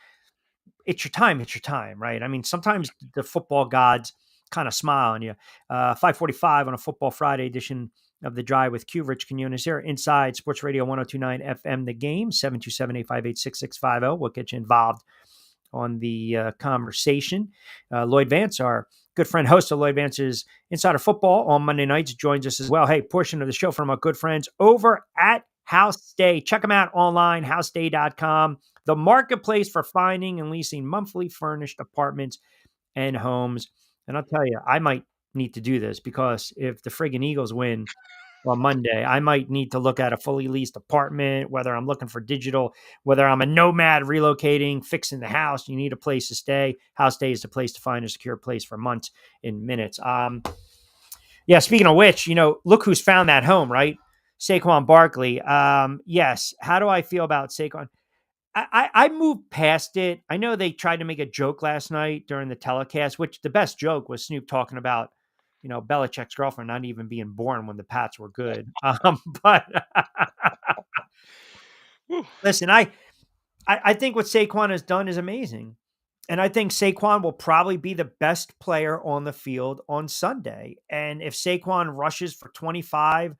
it's your time, right? I mean, sometimes the football gods kind of smile on you. 5:45 on a Football Friday edition of The Drive with Q. Rich Quinones here inside Sports Radio 1029 FM. The Game, 727-858-6650. We'll get you involved on the conversation. Lloyd Vance, our good friend, host of Lloyd Vance's Insider Football on Monday nights, joins us as well. Hey, portion of the show from our good friends over at House Stay. Check them out online, housestay.com, the marketplace for finding and leasing monthly furnished apartments and homes. And I'll tell you, I might need to do this because if the friggin' Eagles win on Monday, I might need to look at a fully leased apartment, whether I'm looking for digital, whether I'm a nomad relocating, fixing the house. You need a place to stay. House Stay is the place to find a secure place for months in minutes. Yeah, speaking of which, look who's found that home, right? Saquon Barkley. Yes. How do I feel about Saquon? I moved past it. I know they tried to make a joke last night during the telecast, which the best joke was Snoop talking about, Belichick's girlfriend not even being born when the Pats were good. But listen, I think what Saquon has done is amazing. And I think Saquon will probably be the best player on the field on Sunday. And if Saquon rushes for 25,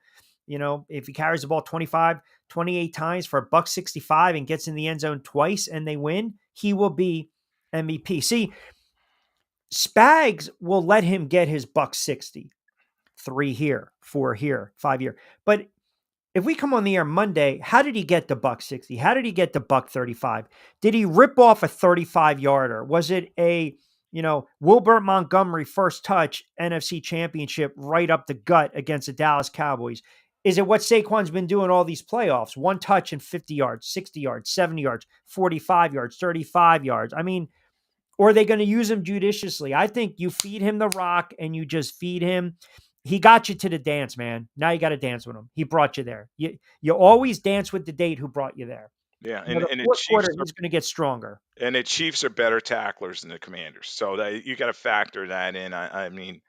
if he carries the ball 25, 28 times for $165 and gets in the end zone twice and they win, he will be MVP. See, Spags will let him get his $160, 3 here, 4 here, 5 here. But if we come on the air Monday, how did he get the $160? How did he get the $135? Did he rip off a 35-yarder? Was it a, Wilbert Montgomery first touch NFC Championship right up the gut against the Dallas Cowboys? Is it what Saquon's been doing all these playoffs? 1 touch and 50 yards, 60 yards, 70 yards, 45 yards, 35 yards. I mean, or are they going to use him judiciously? I think you feed him the rock and you just feed him. He got you to the dance, man. Now you got to dance with him. He brought you there. You always dance with the date who brought you there. Yeah, The and the fourth Chiefs quarter, he's going to get stronger. and the Chiefs are better tacklers than the Commanders, so that you got to factor that in. I mean,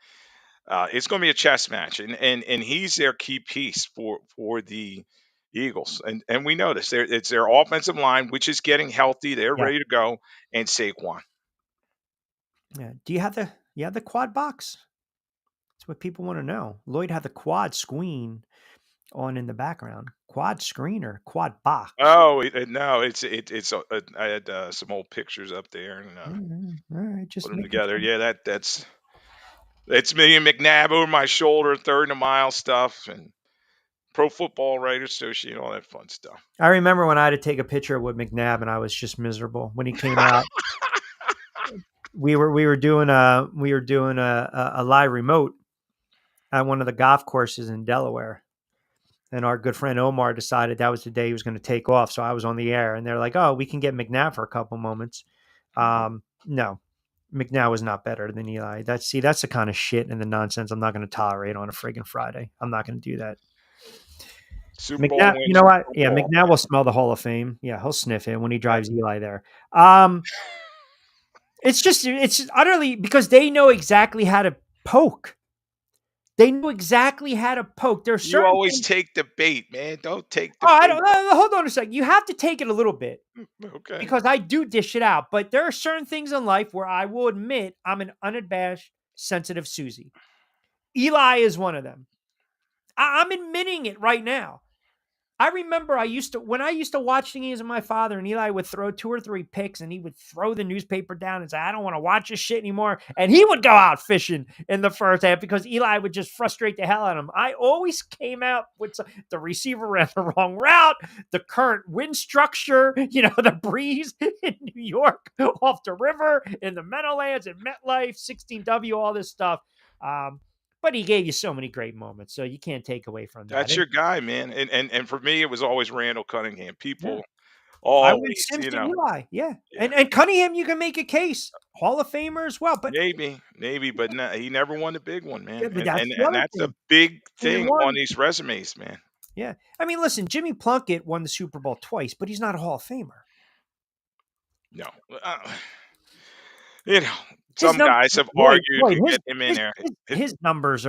it's going to be a chess match, and he's their key piece for the Eagles, and we know this. It's their offensive line, which is getting healthy. They're Yeah. ready to go, and Saquon. Yeah. Do you have the quad box? That's what people want to know. Lloyd had the quad screen on in the background. Quad screen or quad box? Oh no, I had some old pictures up there and All right, put just them making together. sure. Yeah, that's me and McNabb over my shoulder, third and a mile stuff, and Pro Football Writers Association, all that fun stuff. I remember when I had to take a picture with McNabb and I was just miserable when he came out. We were doing a live remote at one of the golf courses in Delaware. And our good friend Omar decided that was the day he was going to take off. So I was on the air and they're like, oh, we can get McNabb for a couple moments. No, McNabb was not better than Eli. That's the kind of shit and the nonsense I'm not going to tolerate on a friggin' Friday. I'm not going to do that. Super Bowl McNabb, wins. you know what? Super Yeah, Bowl. McNabb will smell the Hall of Fame. Yeah, he'll sniff it when he drives Eli there. It's utterly because they know exactly how to poke. They know exactly how to poke. There's You certain always things. take the bait, man. Don't take the Oh, I bait. don't. Hold on a second. You have to take it a little bit Okay. because I do dish it out. But there are certain things in life where I will admit I'm an unabashed, sensitive Susie. Eli is one of them. I'm admitting it right now. I remember when I used to watch the games with my father and Eli would throw 2 or 3 picks and he would throw the newspaper down and say, I don't want to watch this shit anymore. And he would go out fishing in the first half because Eli would just frustrate the hell out of him. I always came out with the receiver ran the wrong route, the current wind structure, the breeze in New York, off the river, in the Meadowlands, in MetLife, 16W, all this stuff. But he gave you so many great moments, so you can't take away from that. That's your guy, man. And for me, it was always Randall Cunningham. Yeah. People I went always, Sims to Eli, yeah. yeah, And Cunningham, you can make a case, Hall of Famer as well. But maybe, but no, he never won the big one, yeah, man. but And that's and the and other that's a thing. big He thing on won. these resumes, man. Yeah, I mean, listen, Jimmy Plunkett won the Super Bowl twice, but he's not a Hall of Famer. No. You know, His some num guys have Lloyd, argued who his get him in there. his numbers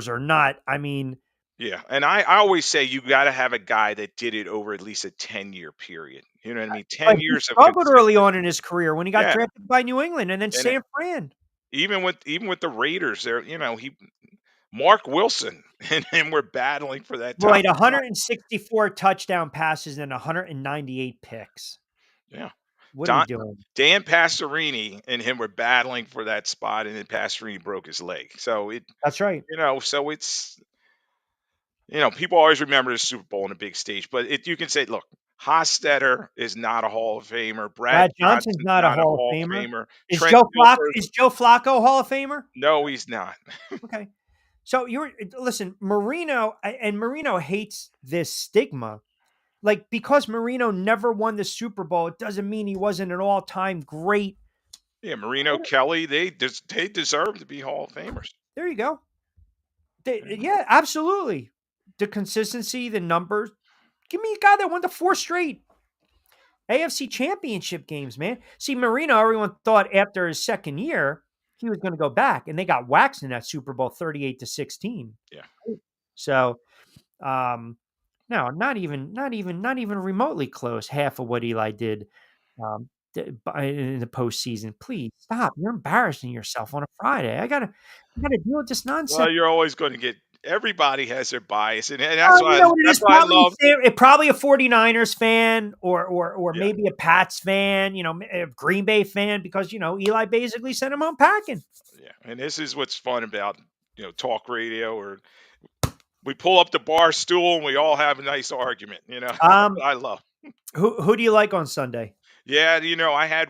are not. I mean, Yeah, and I always say you gotta have a guy that did it over at least a 10-year period. You know what I mean? but 10 he years of struggled early consistent. on in his career when he got Yeah, drafted by New England and then and San Fran. even with the Raiders, there, he Mark Wilson and we're battling for that top Lloyd, spot. 164 touchdown passes and 198 picks. Yeah. What are we Don doing? Dan Pastorini and him were battling for that spot, and then Pastorini broke his leg. So That's right. so it's people always remember the Super Bowl on a big stage, but you can say, look, Hostetler is not a Hall of Famer. Brad Brad Johnson's Johnson's not a not a Hall of Hall of Famer. Famer. Is Trent Joe Dilfer, Flacco Hall of Famer? no, he's not. Okay. So listen, Marino hates this stigma. Like, because Marino never won the Super Bowl, it doesn't mean he wasn't an all-time great. Yeah, Marino, Kelly, they deserve to be Hall of Famers. There you go. Yeah. Yeah, absolutely. The consistency, the numbers. Give me a guy that won the 4 straight AFC championship games, man. See, Marino, everyone thought after his second year, he was going to go back, and they got waxed in that Super Bowl 38-16. Yeah. So, no, not even remotely close. Half of what Eli did in the postseason. Please stop. You're embarrassing yourself on a Friday. I gotta deal with this nonsense. Well, you're always going to get. Everybody has their bias, and that's You why know what it that's is? why I love. Probably a 49ers fan or Yeah, maybe a Pats fan, a Green Bay fan, because, Eli basically sent him home packing. yeah, and this is what's fun about talk radio, or we pull up the bar stool and we all have a nice argument. That's Um, what I love. who do you like on Sunday? Yeah, I had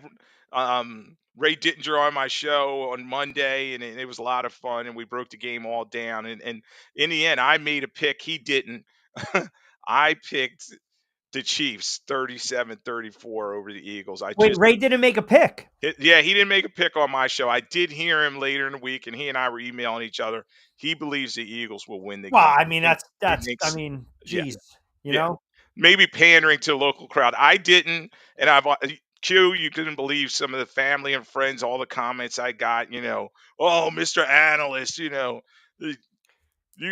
Ray Dittinger on my show on Monday, and it was a lot of fun, and we broke the game all down. And in the end, I made a pick. He didn't. I picked the Chiefs 37-34 over the Eagles. Wait, Ray didn't make a pick. Yeah, he didn't make a pick on my show. I did hear him later in the week, and he and I were emailing each other. He believes the Eagles will win the Well, game. I mean, He I makes, mean, yeah, geez, you yeah, know. maybe pandering to the local crowd. I didn't, and Q, you couldn't believe some of the family and friends, all the comments I got. Oh, Mr. Analyst, you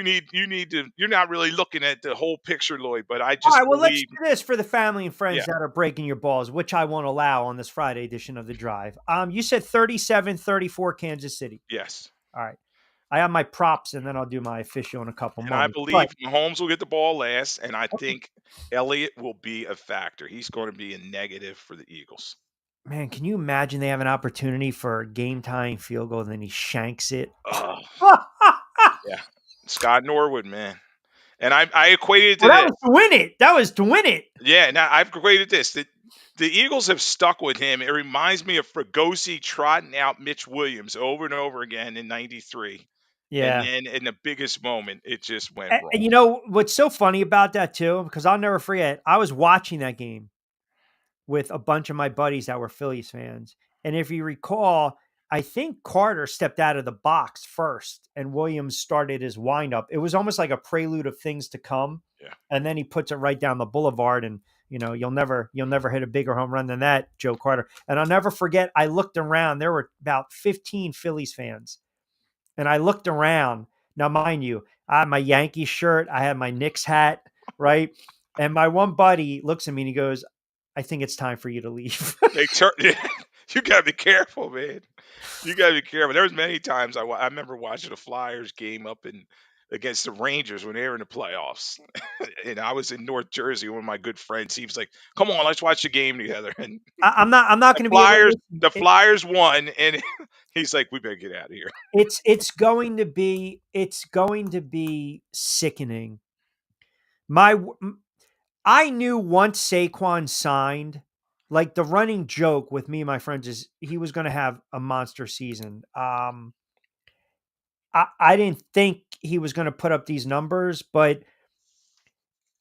need to. You're not really looking at the whole picture, Lloyd. But I All just right, well, let's believe, do this for the family and friends yeah, that are breaking your balls, which I won't allow on this Friday edition of The Drive. You said 37-34 Kansas City. yes. All right. I have my props, and then I'll do my official in a couple And I moments. But believe Mahomes will get the ball last, and I think Elliott will be a factor. He's going to be a negative for the Eagles. man, can you imagine they have an opportunity for a game-tying field goal and then he shanks it? Oh, yeah. Scott Norwood, man. And I equated it to Well, that this. was to win it. That was to win it. Yeah, now I've equated this. The Eagles have stuck with him. It reminds me of Fregosi trotting out Mitch Williams over and over again in '93. And Yeah. then in the biggest moment, it just went And wrong. you know what's so funny about that too? Because I'll never forget, I was watching that game with a bunch of my buddies that were Phillies fans. And if you recall, I think Carter stepped out of the box first and Williams started his windup. It was almost like a prelude of things to come. Yeah. And then he puts it right down the boulevard, and you'll never hit a bigger home run than that, Joe Carter. And I'll never forget, I looked around, there were about 15 Phillies fans. And I looked around. Now, mind you, I had my Yankees shirt, I had my Knicks hat, right? And my one buddy looks at me and he goes, I think it's time for you to leave. You got to be careful, man. You got to be careful. There was many times I remember watching a Flyers game up against the Rangers when they were in the playoffs, and I was in North Jersey. One of my good friends, he was like, "Come on, let's watch the game together." And I'm not the going to be able Flyers, to the Flyers won, and he's like, "We better get out of here." it's going to be sickening. I knew once Saquon signed, like, the running joke with me and my friends is he was going to have a monster season. I didn't think he was going to put up these numbers, but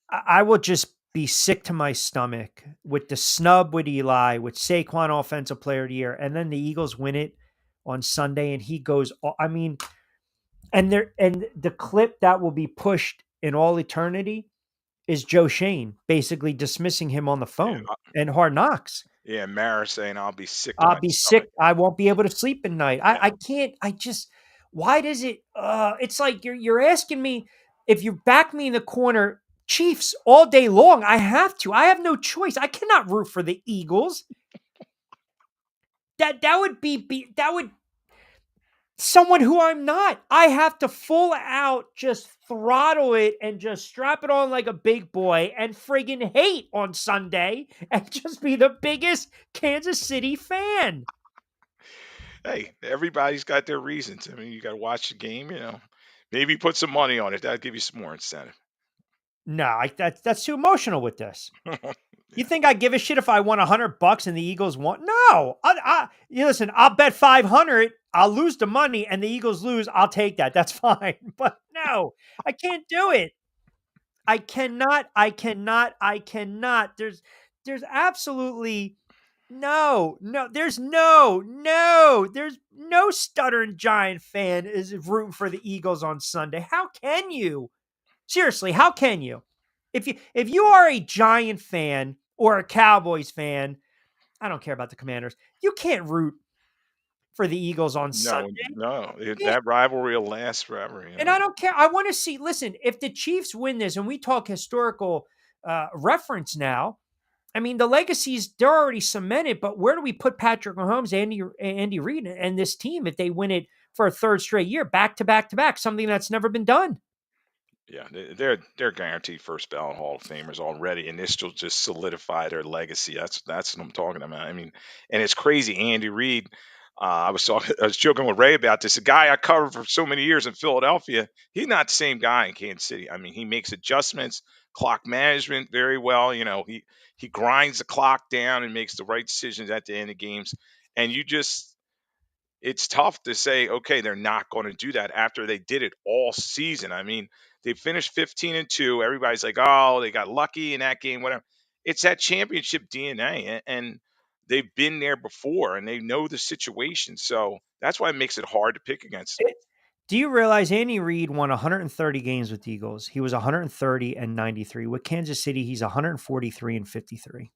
I will just be sick to my stomach with the snub with Eli, with Saquon Offensive Player of the Year, and then the Eagles win it on Sunday, and he goes. I mean, and the clip that will be pushed in all eternity is Joe Shane basically dismissing him on the Yeah, phone and Hard Knocks. Yeah, Mara saying I'll be sick to I'll my be stomach. sick. I won't be able to sleep at night. Yeah. I can't. I just. Why does it? It's like you're asking me if you back me in the corner, Chiefs all day long. I have to. I have no choice. I cannot root for the Eagles. That would be that would someone who I'm not. I have to full out just throttle it and just strap it on like a big boy and friggin' hate on Sunday and just be the biggest Kansas City fan. Hey, everybody's got their reasons. I mean, you got to watch the game. Maybe put some money on it. That'll give you some more incentive. No, that's too emotional with this. You Yeah. think I give a shit if I won $100 and the Eagles won? No. Listen, I'll bet 500. I'll lose the money and the Eagles lose. I'll take that. That's fine. But no, I can't do it. I cannot. I cannot. I cannot. There's absolutely no. There's no stuttering giant fan is rooting for the Eagles on Sunday. How can you? Seriously, how can you? If you are a Giant fan or a Cowboys fan, I don't care about the Commanders. You can't root for the Eagles on No, Sunday. no, Yeah, that rivalry will last forever. and I don't care. I want to see. Listen, if the Chiefs win this, and we talk historical reference now, I mean the legacies they're already cemented. But where do we put Patrick Mahomes, Andy Reid, and this team if they win it for a third straight year, back to back to back, something that's never been done? Yeah, they're guaranteed first ballot Hall of Famers already, and this will just solidify their legacy. That's what I'm talking about. I mean, and it's crazy. Andy Reid, I was joking with Ray about this. A guy I covered for so many years in Philadelphia, he's not the same guy in Kansas City. I mean, he makes adjustments, clock management very well. He grinds the clock down and makes the right decisions at the end of games. And it's tough to say, okay, they're not going to do that after they did it all season. I mean, they finished 15-2. Everybody's like, oh, they got lucky in that game, whatever. It's that championship DNA, and they've been there before, and they know the situation. So that's why it makes it hard to pick against them. Do you realize Andy Reid won 130 games with the Eagles? He was 130 and 93. With Kansas City, he's 143 and 53.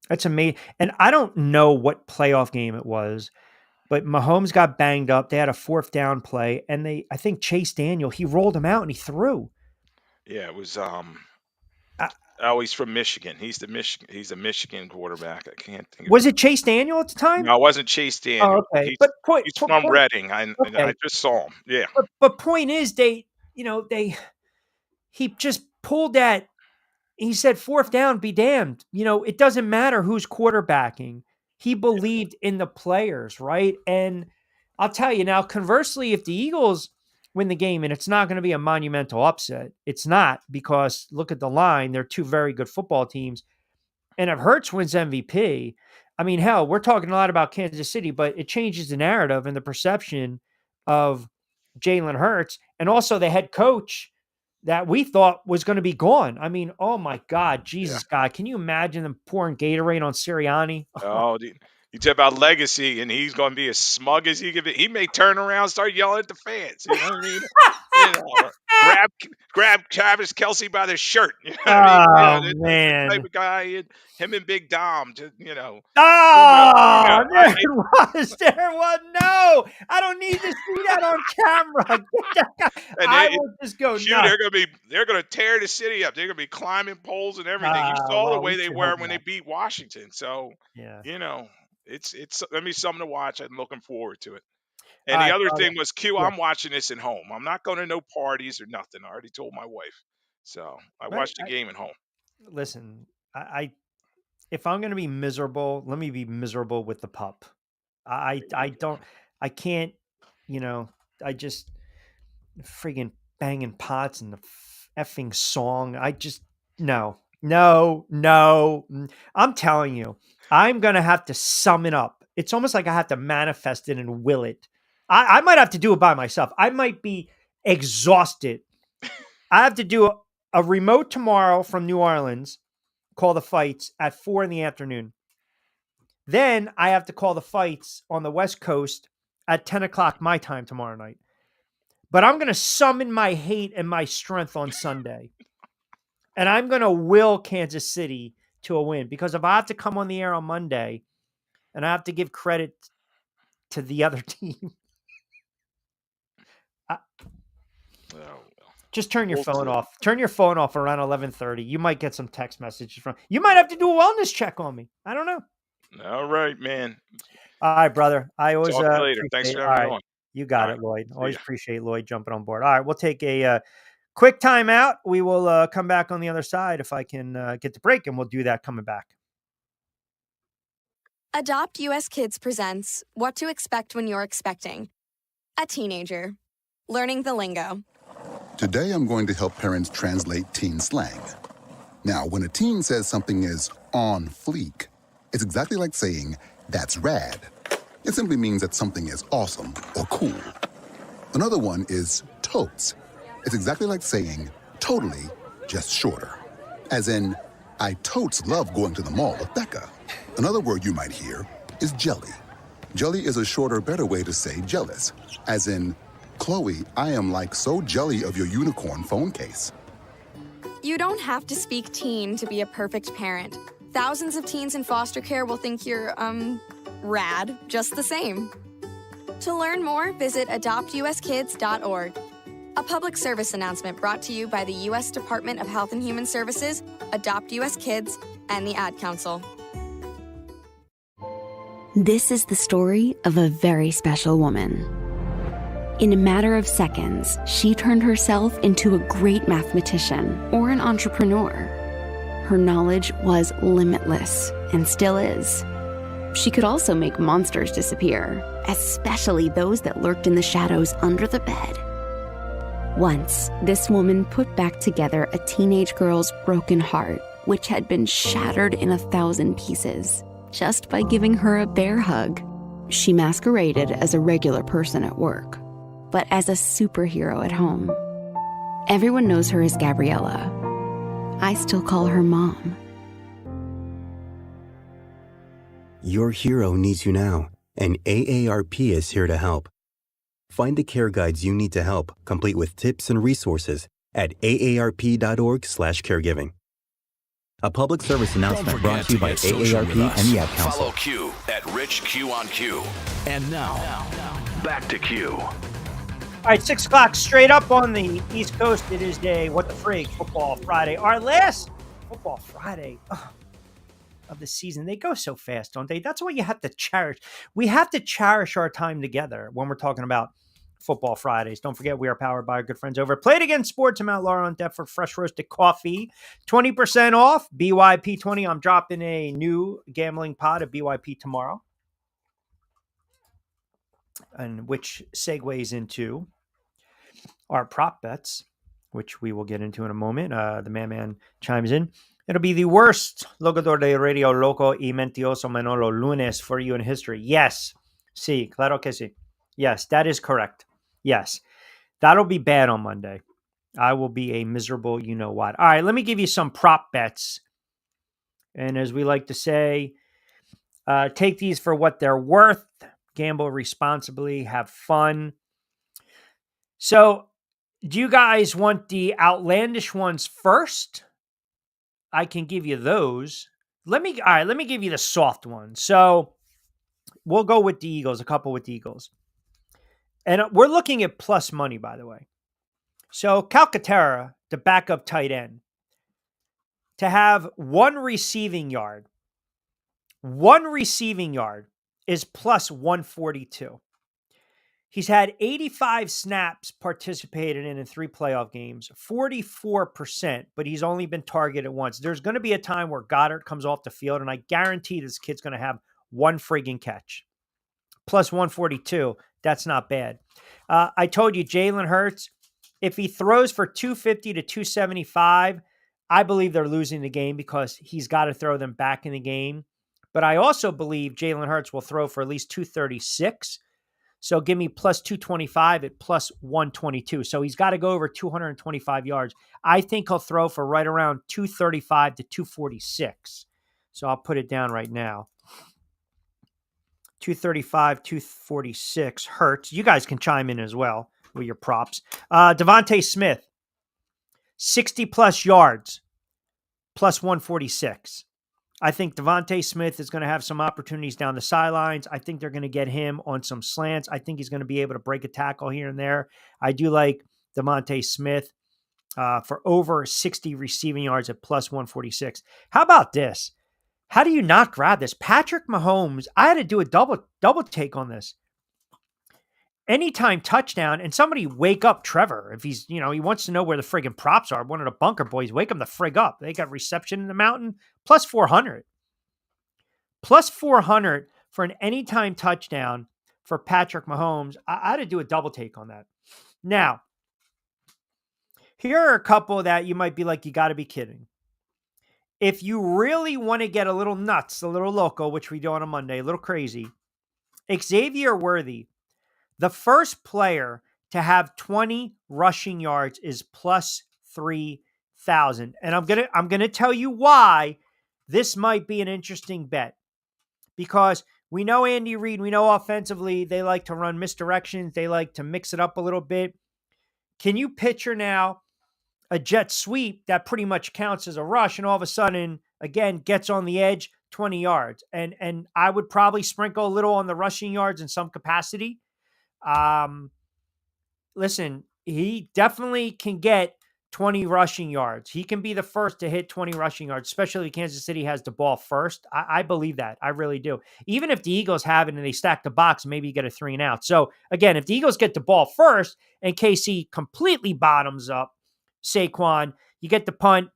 That's amazing. And I don't know what playoff game it was, but Mahomes got banged up. They had a fourth down play, and I think Chase Daniel, he rolled him out and he threw. Yeah, it was. Uh, Oh, he's from Michigan. He's a Michigan quarterback. I can't think of was his. it Chase Daniel at the time? No, it wasn't Chase Oh, Daniel. okay. He's But he's from point Reading. I okay. just saw him. Yeah. But point is, he just pulled that. He said, fourth down, be damned. It doesn't matter who's quarterbacking. He believed in the players, right? And I'll tell you now, conversely, if the Eagles win the game, and it's not going to be a monumental upset, it's not because look at the line. They're two very good football teams. And if Hurts wins MVP, I mean, hell, we're talking a lot about Kansas City, but it changes the narrative and the perception of Jalen Hurts and also the head coach that we thought was going to be gone. I mean, oh my God, Yeah. Jesus God, can you imagine them pouring Gatorade on Sirianni? Oh, you talk about legacy, and he's going to be as smug as he can be. He may turn around, and start yelling at the fans. You know what I mean? Or grab Travis Kelsey by the shirt. You know what I mean? Oh That's the type man. of guy. Him and Big Dom. Just Oh, there was no. I don't need to see that on camera. and I will just go shoot, nuts. they're gonna tear the city up. They're gonna be climbing poles and everything. You saw the Well, way we they should were hope when they not. beat Washington. So Yeah. you know, it's gonna be something to watch. I'm looking forward to it. All And the right, other brother. thing was, Q, Yeah. I'm watching this at home. I'm not going to no parties or nothing. I already told my wife. So I Right. watched the game at home. Listen, I if I'm gonna be miserable, let me be miserable with the pup. I There I you go. don't I can't, you know, I just friggin' banging pots and the effing song. I just no, no, no. I'm telling you, I'm gonna have to sum it up. It's almost like I have to manifest it and will it. I might have to do it by myself. I might be exhausted. I have to do a remote tomorrow from New Orleans, call the fights at 4 in the afternoon. Then I have to call the fights on the West Coast at 10 o'clock my time tomorrow night. But I'm going to summon my hate and my strength on Sunday. And I'm going to will Kansas City to a win, because if I have to come on the air on Monday and I have to give credit to the other team, just turn your phone off. Turn your phone off around 11:30. You might get some text messages from. You might have to do a wellness check on me. I don't know. All right, man. All right, brother. I always Talk to you later. Thanks for having me on. You got All it, Lloyd. Always ya. appreciate Lloyd jumping on board. All right, we'll take a quick timeout. We will come back on the other side if I can get the break, and we'll do that coming back. Adopt US Kids presents What to Expect When You're Expecting a Teenager. Learning the lingo. Today I'm going to help parents translate teen slang. Now, when a teen says something is on fleek, it's exactly like saying, that's rad. It simply means that something is awesome or cool. Another one is totes. It's exactly like saying, totally, just shorter. As in, I totes love going to the mall with Becca. Another word you might hear is jelly. Jelly is a shorter, better way to say jealous. As in, Chloe, I am like so jelly of your unicorn phone case. You don't have to speak teen to be a perfect parent. Thousands of teens in foster care will think you're, rad just the same. To learn more, visit adoptuskids.org. A public service announcement brought to you by the U.S. Department of Health and Human Services, Adopt U.S. Kids, and the Ad Council. This is the story of a very special woman. In a matter of seconds, she turned herself into a great mathematician or an entrepreneur. Her knowledge was limitless and still is. She could also make monsters disappear, especially those that lurked in the shadows under the bed. Once, this woman put back together a teenage girl's broken heart, which had been shattered in 1,000 pieces, just by giving her a bear hug. She masqueraded as a regular person at work, but as a superhero at home. Everyone knows her as Gabriella. I still call her Mom. Your hero needs you now, and AARP is here to help. Find the care guides you need to help, complete with tips and resources at aarp.org/caregiving. A public service announcement brought to you by AARP and the Ad Council. Follow Q at Rich Q on Q. And now, back to Q. All right, 6 o'clock straight up on the East Coast. It is day, what the frig, Football Friday. Our last Football Friday of the season. They go so fast, don't they? That's what you have to cherish. We have to cherish our time together when we're talking about Football Fridays. Don't forget, we are powered by our good friends over at Play It Again Sports in Mount Laurel on Deptford. Fresh roasted coffee, 20% off, BYP20. I'm dropping a new gambling pod of BYP tomorrow, and which segues into our prop bets, which we will get into in a moment. The man chimes in. It'll be the worst locutor de radio loco y mentiroso Manolo lunes for you in history. Yes. Sí, claro que sí. Yes, that is correct. Yes. That'll be bad on Monday. I will be a miserable you-know-what. All right, let me give you some prop bets. And as we like to say, take these for what they're worth. Gamble responsibly. Have fun. So, do you guys want the outlandish ones first? I can give you those. Let me give you the soft ones. So we'll go with the Eagles, a couple with the Eagles. And we're looking at plus money, by the way. So Calcaterra, the backup tight end, to have one receiving yard is plus 142. He's had 85 snaps participated in 3 playoff games, 44%, but he's only been targeted once. There's going to be a time where Goddard comes off the field, and I guarantee this kid's going to have one friggin' catch. Plus 142, that's not bad. I told you, Jalen Hurts, if he throws for 250 to 275, I believe they're losing the game because he's got to throw them back in the game. But I also believe Jalen Hurts will throw for at least 236. So give me plus 225 at plus 122. So he's got to go over 225 yards. I think he'll throw for right around 235 to 246. So I'll put it down right now. 235, 246 Hurts. You guys can chime in as well with your props. Devontae Smith, 60 plus yards, plus 146. I think Devontae Smith is going to have some opportunities down the sidelines. I think they're going to get him on some slants. I think he's going to be able to break a tackle here and there. I do like Devontae Smith for over 60 receiving yards at plus 146. How about this? How do you not grab this? Patrick Mahomes, I had to do a double take on this. Anytime touchdown, and somebody wake up Trevor. If he's, he wants to know where the friggin' props are. One of the bunker boys, wake him the frig up. They got reception in the mountain, plus 400. Plus 400 for an anytime touchdown for Patrick Mahomes. I had to do a double take on that. Now, here are a couple that you might be like, you got to be kidding. If you really want to get a little nuts, a little loco, which we do on a Monday, a little crazy, Xavier Worthy, the first player to have 20 rushing yards is plus 3,000. And I'm gonna tell you why this might be an interesting bet. Because we know Andy Reid, we know offensively they like to run misdirections, they like to mix it up a little bit. Can you picture now a jet sweep that pretty much counts as a rush and all of a sudden, again, gets on the edge 20 yards? And I would probably sprinkle a little on the rushing yards in some capacity. Listen, he definitely can get 20 rushing yards. He can be the first to hit 20 rushing yards, especially if Kansas City has the ball first. I believe that. I really do. Even if the Eagles have it and they stack the box, maybe you get a 3 and out. So again, if the Eagles get the ball first and KC completely bottoms up Saquon, you get the punt.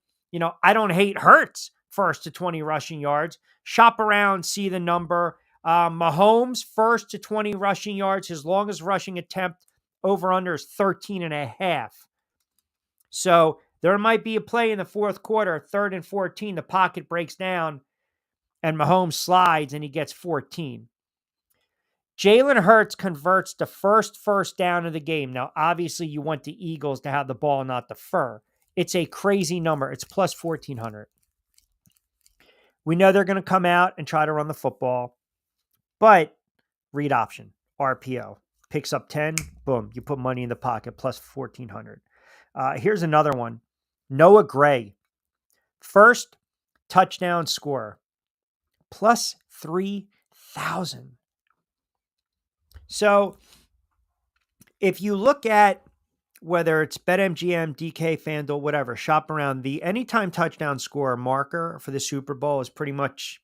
I don't hate Hurts first to 20 rushing yards. Shop around, see the number. Mahomes first to 20 rushing yards. His longest rushing attempt over under is 13.5. So there might be a play in the fourth quarter, 3rd and 14. The pocket breaks down and Mahomes slides and he gets 14. Jalen Hurts converts the first down of the game. Now, obviously, you want the Eagles to have the ball, not the fur. It's a crazy number. It's plus 1,400. We know they're going to come out and try to run the football, but read option, RPO. Picks up 10, boom, you put money in the pocket, plus 1,400. Here's another one. Noah Gray, first touchdown scorer, plus 3,000. So if you look at whether it's BetMGM, DK, FanDuel, whatever, shop around, the anytime touchdown scorer marker for the Super Bowl is pretty much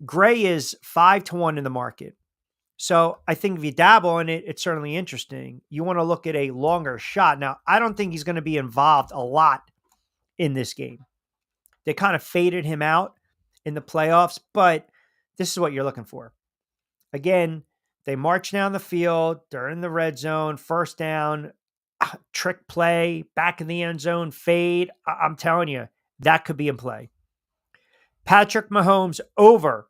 Gray is 5-1 in the market. So I think if you dabble in it, it's certainly interesting. You want to look at a longer shot. Now, I don't think he's going to be involved a lot in this game. They kind of faded him out in the playoffs, but this is what you're looking for. Again, they march down the field. They're in the red zone, first down, trick play, back in the end zone, fade. I'm telling you, that could be in play. Patrick Mahomes over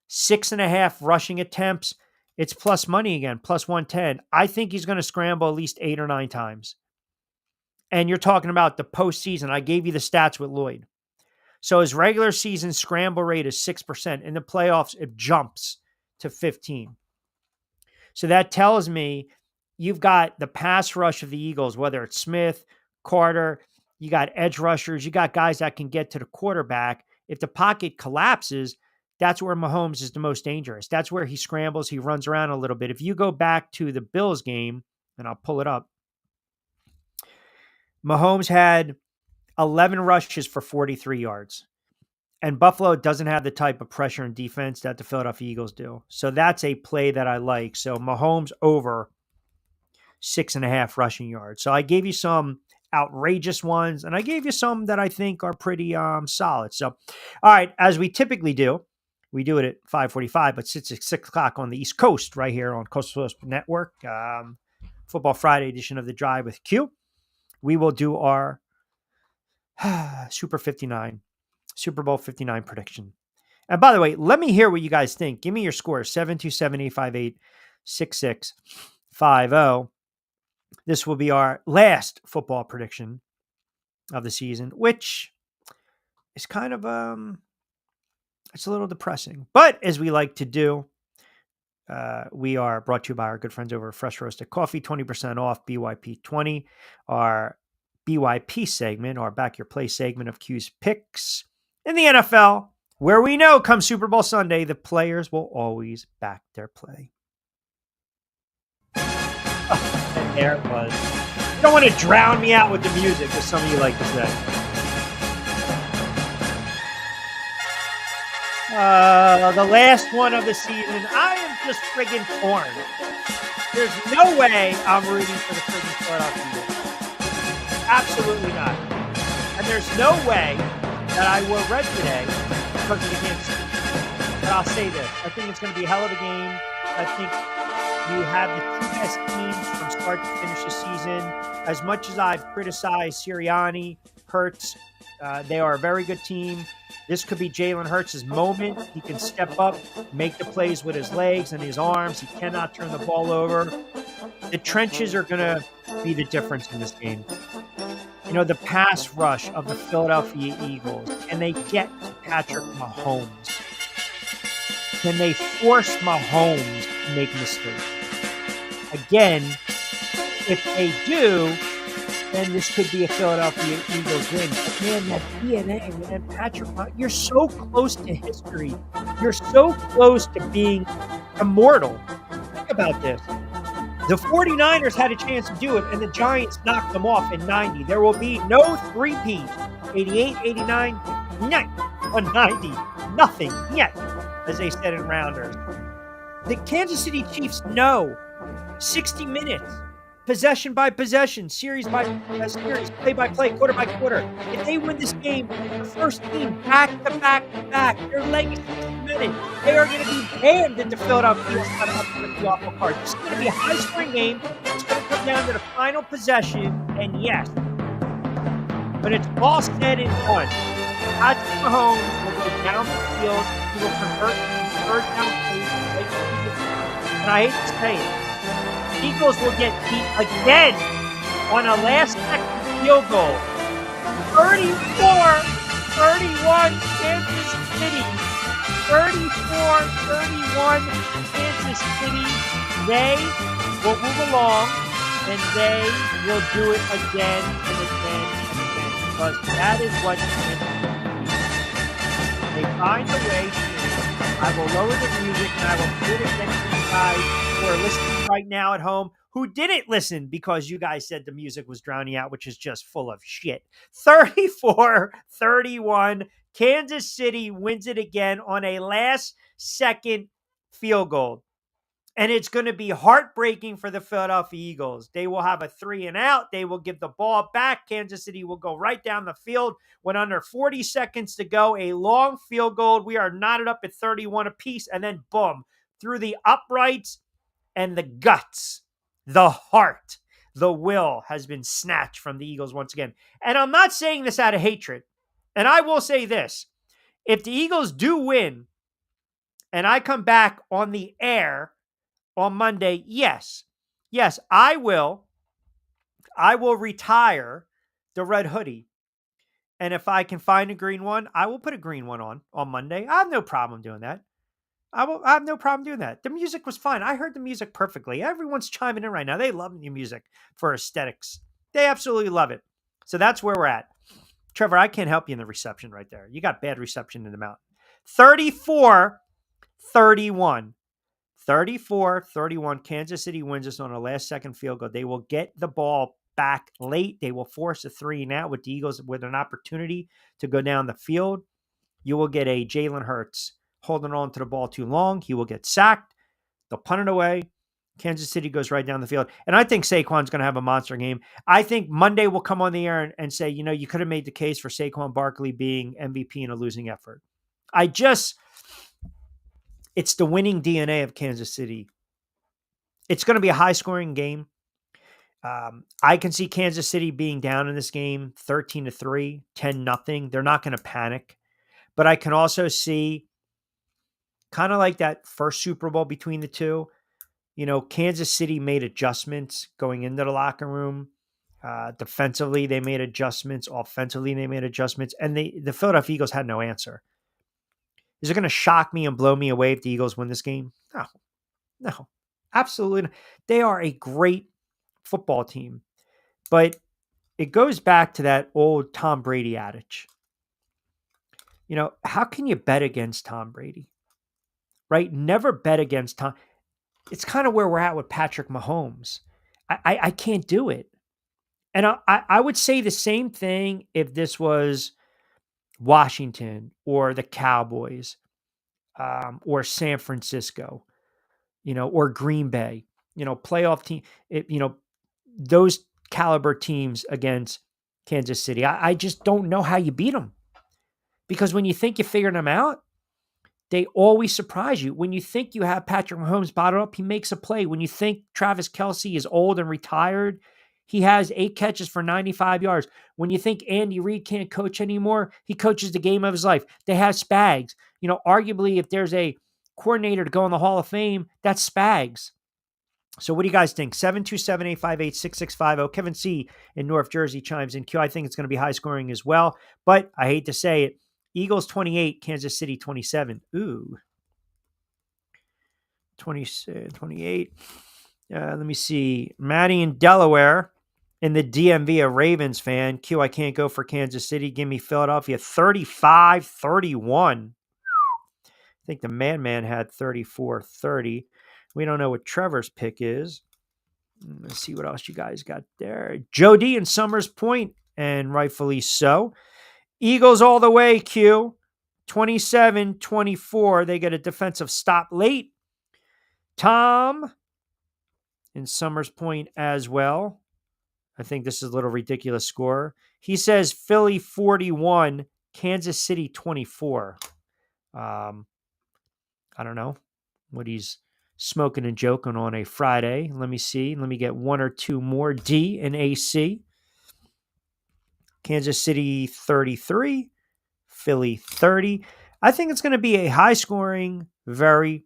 6.5 rushing attempts. It's plus money again, plus 110. I think he's going to scramble at least 8 or 9 times. And you're talking about the postseason. I gave you the stats with Lloyd. So his regular season scramble rate is 6%. In the playoffs, it jumps to 15. So that tells me you've got the pass rush of the Eagles, whether it's Smith, Carter, you got edge rushers, you got guys that can get to the quarterback. If the pocket collapses, that's where Mahomes is the most dangerous. That's where he scrambles, he runs around a little bit. If you go back to the Bills game, and I'll pull it up, Mahomes had 11 rushes for 43 yards. And Buffalo doesn't have the type of pressure and defense that the Philadelphia Eagles do. So that's a play that I like. So Mahomes over 6.5 rushing yards. So I gave you some outrageous ones, and I gave you some that I think are pretty solid. So, all right, as we typically do, we do it at 5:45, but it's at 6 o'clock on the East Coast right here on Coastal Coast Network. Football Friday edition of The Drive with Q. We will do our Super Bowl 59 prediction. And by the way, let me hear what you guys think. Give me your score, 727-858-6650. This will be our last football prediction of the season, which is kind of, it's a little depressing. But as we like to do, we are brought to you by our good friends over at Fresh Roasted Coffee, 20% off BYP20. Our BYP segment, our Back Your Play segment of Q's Picks, In the NFL, where we know come Super Bowl Sunday, the players will always back their play. And there it was. You don't want to drown me out with the music, as some of you like to say. The last one of the season, I am just friggin' torn. There's no way I'm rooting for the friggin' Philadelphia Eagles. Absolutely not. And there's no way that I wore red today because of the Kansas City. But I'll say this. I think it's going to be a hell of a game. I think you have the two best teams from start to finish the season. As much as I've criticized Sirianni, Hurts, they are a very good team. This could be Jalen Hurts' moment. He can step up, make the plays with his legs and his arms. He cannot turn the ball over. The trenches are going to be the difference in this game. You know, the pass rush of the Philadelphia Eagles, can they get to Patrick Mahomes? Can they force Mahomes to make mistakes? Again, if they do, then this could be a Philadelphia Eagles win. But man, that DNA, man, Patrick, you're so close to history. You're so close to being immortal. Think about this. The 49ers had a chance to do it, and the Giants knocked them off in 90. There will be no three-peat. 88, 89, on 90. Nothing yet, as they said in Rounders. The Kansas City Chiefs know 60 minutes. Possession by possession, series by series, play by play, quarter by quarter. If they win this game, the first team back to back to back, their legacy is cemented. They are going to be banned at the Philadelphia Eagles on the awful card. This is going to be a high-scoring game. It's going to come down to the final possession, and yes, when it's all said and done, Patrick Mahomes will go down the field. He will convert third down plays, and I hate to say it, Eagles will get beat again on a last-second field goal. 34-31 Kansas City. 34-31 Kansas City. They will move along, and they will do it again and again and again, because that is what they find a way to. I will lower the music, and I will put it against you guys who are listening right now at home, who didn't listen because you guys said the music was drowning out, which is just full of shit. 34-31. Kansas City wins it again on a last-second field goal. And it's going to be heartbreaking for the Philadelphia Eagles. They will have a 3-and-out. They will give the ball back. Kansas City will go right down the field when under 40 seconds to go. A long field goal. We are knotted up at 31 apiece. And then, boom, through the uprights and the guts, the heart, the will has been snatched from the Eagles once again. And I'm not saying this out of hatred. And I will say this. If the Eagles do win and I come back on the air on Monday, yes, I will retire the red hoodie. And if I can find a green one, I will put a green one on Monday. I have no problem doing that. I have no problem doing that. The music was fine. I heard the music perfectly. Everyone's chiming in right now. They love new music for aesthetics. They absolutely love it. So that's where we're at. Trevor, I can't help you in the reception right there. You got bad reception in the mountain. 34-31. 34-31. Kansas City wins this on a last-second field goal. They will get the ball back late. They will force a 3-and-out with the Eagles with an opportunity to go down the field. You will get a Jalen Hurts holding on to the ball too long. He will get sacked. They'll punt it away. Kansas City goes right down the field. And I think Saquon's going to have a monster game. I think Monday will come on the air and say, you know, you could have made the case for Saquon Barkley being MVP in a losing effort. It's the winning DNA of Kansas City. It's going to be a high-scoring game. I can see Kansas City being down in this game 13-3, 10-0. They're not going to panic. But I can also see, kind of like that first Super Bowl between the two, you know, Kansas City made adjustments going into the locker room. Defensively, they made adjustments. Offensively, they made adjustments. And the Philadelphia Eagles had no answer. Is it going to shock me and blow me away if the Eagles win this game? No, absolutely not. They are a great football team. But it goes back to that old Tom Brady adage. how can you bet against Tom Brady? Right? Never bet against Tom. It's kind of where we're at with Patrick Mahomes. I can't do it. And I would say the same thing if this was Washington or the Cowboys, or San Francisco, or Green Bay, playoff team, those caliber teams against Kansas City. I just don't know how you beat them, because when you think you figured them out, they always surprise you. When you think you have Patrick Mahomes bottled up, he makes a play. When you think Travis Kelce is old and retired, he has 8 catches for 95 yards. When you think Andy Reid can't coach anymore, he coaches the game of his life. They have Spags. Arguably, if there's a coordinator to go in the Hall of Fame, that's Spags. So what do you guys think? 727-858-6650. Kevin C. in North Jersey chimes in. Q, I think it's going to be high scoring as well, but I hate to say it. Eagles 28, Kansas City 27. Ooh. 28. Let me see. Maddie in Delaware in the DMV, a Ravens fan. Q, I can't go for Kansas City. Give me Philadelphia 35-31. I think the Madman had 34-30. We don't know what Trevor's pick is. Let's see what else you guys got there. Joe D in Summers Point, and rightfully so. Eagles all the way, Q. 27-24. They get a defensive stop late. Tom in Summers Point as well. I think this is a little ridiculous score. He says Philly 41, Kansas City 24. I don't know what he's smoking and joking on a Friday. Let me see. Let me get one or two more. D and AC. Kansas City 33, Philly 30. I think it's going to be a high-scoring, very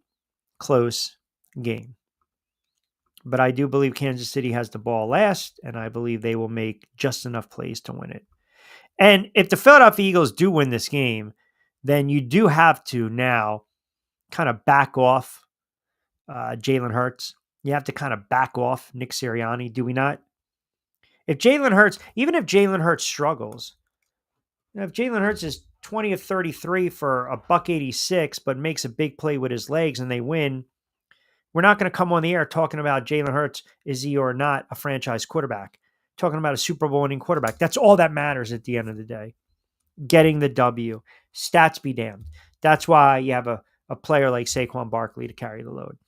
close game. But I do believe Kansas City has the ball last, and I believe they will make just enough plays to win it. And if the Philadelphia Eagles do win this game, then you do have to now kind of back off Jalen Hurts. You have to kind of back off Nick Sirianni, do we not? If Jalen Hurts struggles, if Jalen Hurts is 20 of 33 for a $186, but makes a big play with his legs and they win, we're not going to come on the air talking about Jalen Hurts, is he or not a franchise quarterback, talking about a Super Bowl winning quarterback. That's all that matters at the end of the day. Getting the W. Stats be damned. That's why you have a player like Saquon Barkley to carry the load.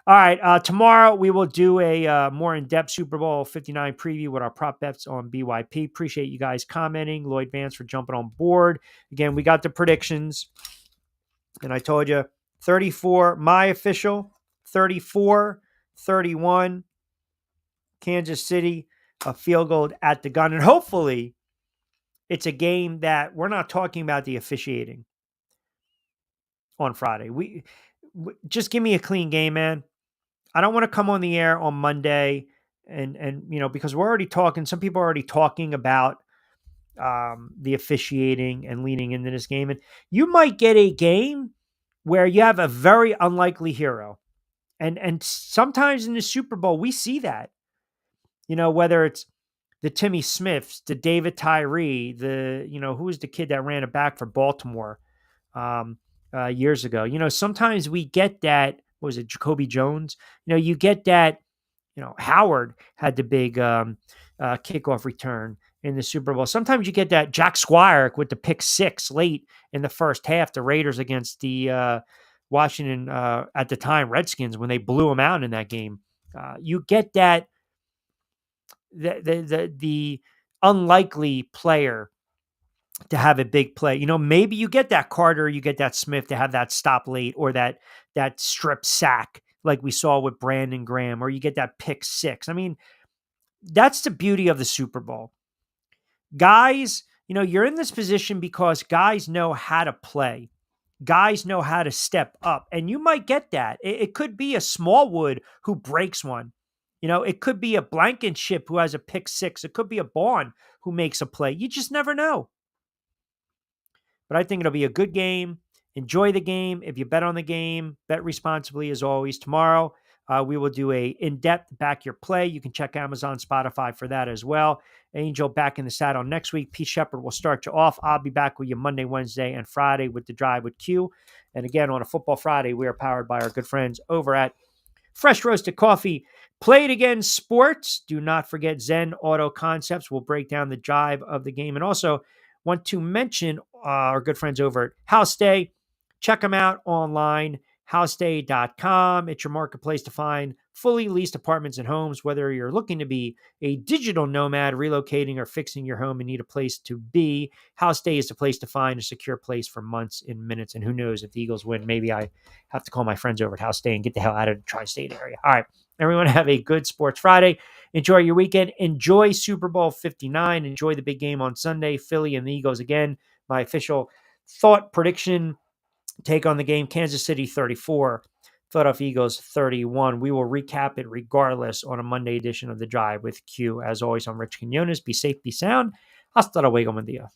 All right, tomorrow we will do a more in-depth Super Bowl 59 preview with our prop bets on BYP. Appreciate you guys commenting. Lloyd Vance for jumping on board. Again, we got the predictions, and I told you 34, my official, 34-31, Kansas City, a field goal at the gun. And hopefully it's a game that we're not talking about the officiating on Friday. We just give me a clean game, man. I don't want to come on the air on Monday and because we're already talking, some people are already talking about the officiating and leaning into this game. And you might get a game where you have a very unlikely hero. And sometimes in the Super Bowl, we see that, whether it's the Timmy Smiths, the David Tyree, who was the kid that ran it back for Baltimore years ago. Sometimes we get that. What was it, Jacoby Jones? You get that. Howard had the big kickoff return in the Super Bowl. Sometimes you get that Jack Squire with the pick 6 late in the first half. The Raiders against the Washington at the time Redskins when they blew them out in that game. You get that the unlikely player to have a big play. Maybe you get that Carter, you get that Smith to have that stop late or that strip sack like we saw with Brandon Graham, or you get that pick 6. I mean, that's the beauty of the Super Bowl. Guys, you're in this position because guys know how to play. Guys know how to step up, and you might get that. It could be a Smallwood who breaks one. It could be a Blankenship who has a pick 6. It could be a Bond who makes a play. You just never know. But I think it'll be a good game. Enjoy the game. If you bet on the game, bet responsibly as always. Tomorrow, we will do a in-depth back your play. You can check Amazon, Spotify for that as well. Angel back in the saddle next week. Pete Shepard will start you off. I'll be back with you Monday, Wednesday, and Friday with the Drive with Q. And again, on a Football Friday, we are powered by our good friends over at Fresh Roasted Coffee. Play it again, sports. Do not forget Zen Auto Concepts. We'll break down the jive of the game. And also want to mention our good friends over at House Day. Check them out online, houseday.com. It's your marketplace to find fully leased apartments and homes, whether you're looking to be a digital nomad, relocating or fixing your home and need a place to be. House Day is the place to find a secure place for months in minutes. And who knows, if the Eagles win, maybe I have to call my friends over at House Day and get the hell out of the tri-state area. All right, everyone have a good Sports Friday. Enjoy your weekend. Enjoy Super Bowl 59. Enjoy the big game on Sunday, Philly and the Eagles again. My official thought prediction take on the game, Kansas City 34, Philadelphia Eagles 31. We will recap it regardless on a Monday edition of The Drive with Q. As always, I'm Rich Quinones. Be safe, be sound. Hasta luego, buen día.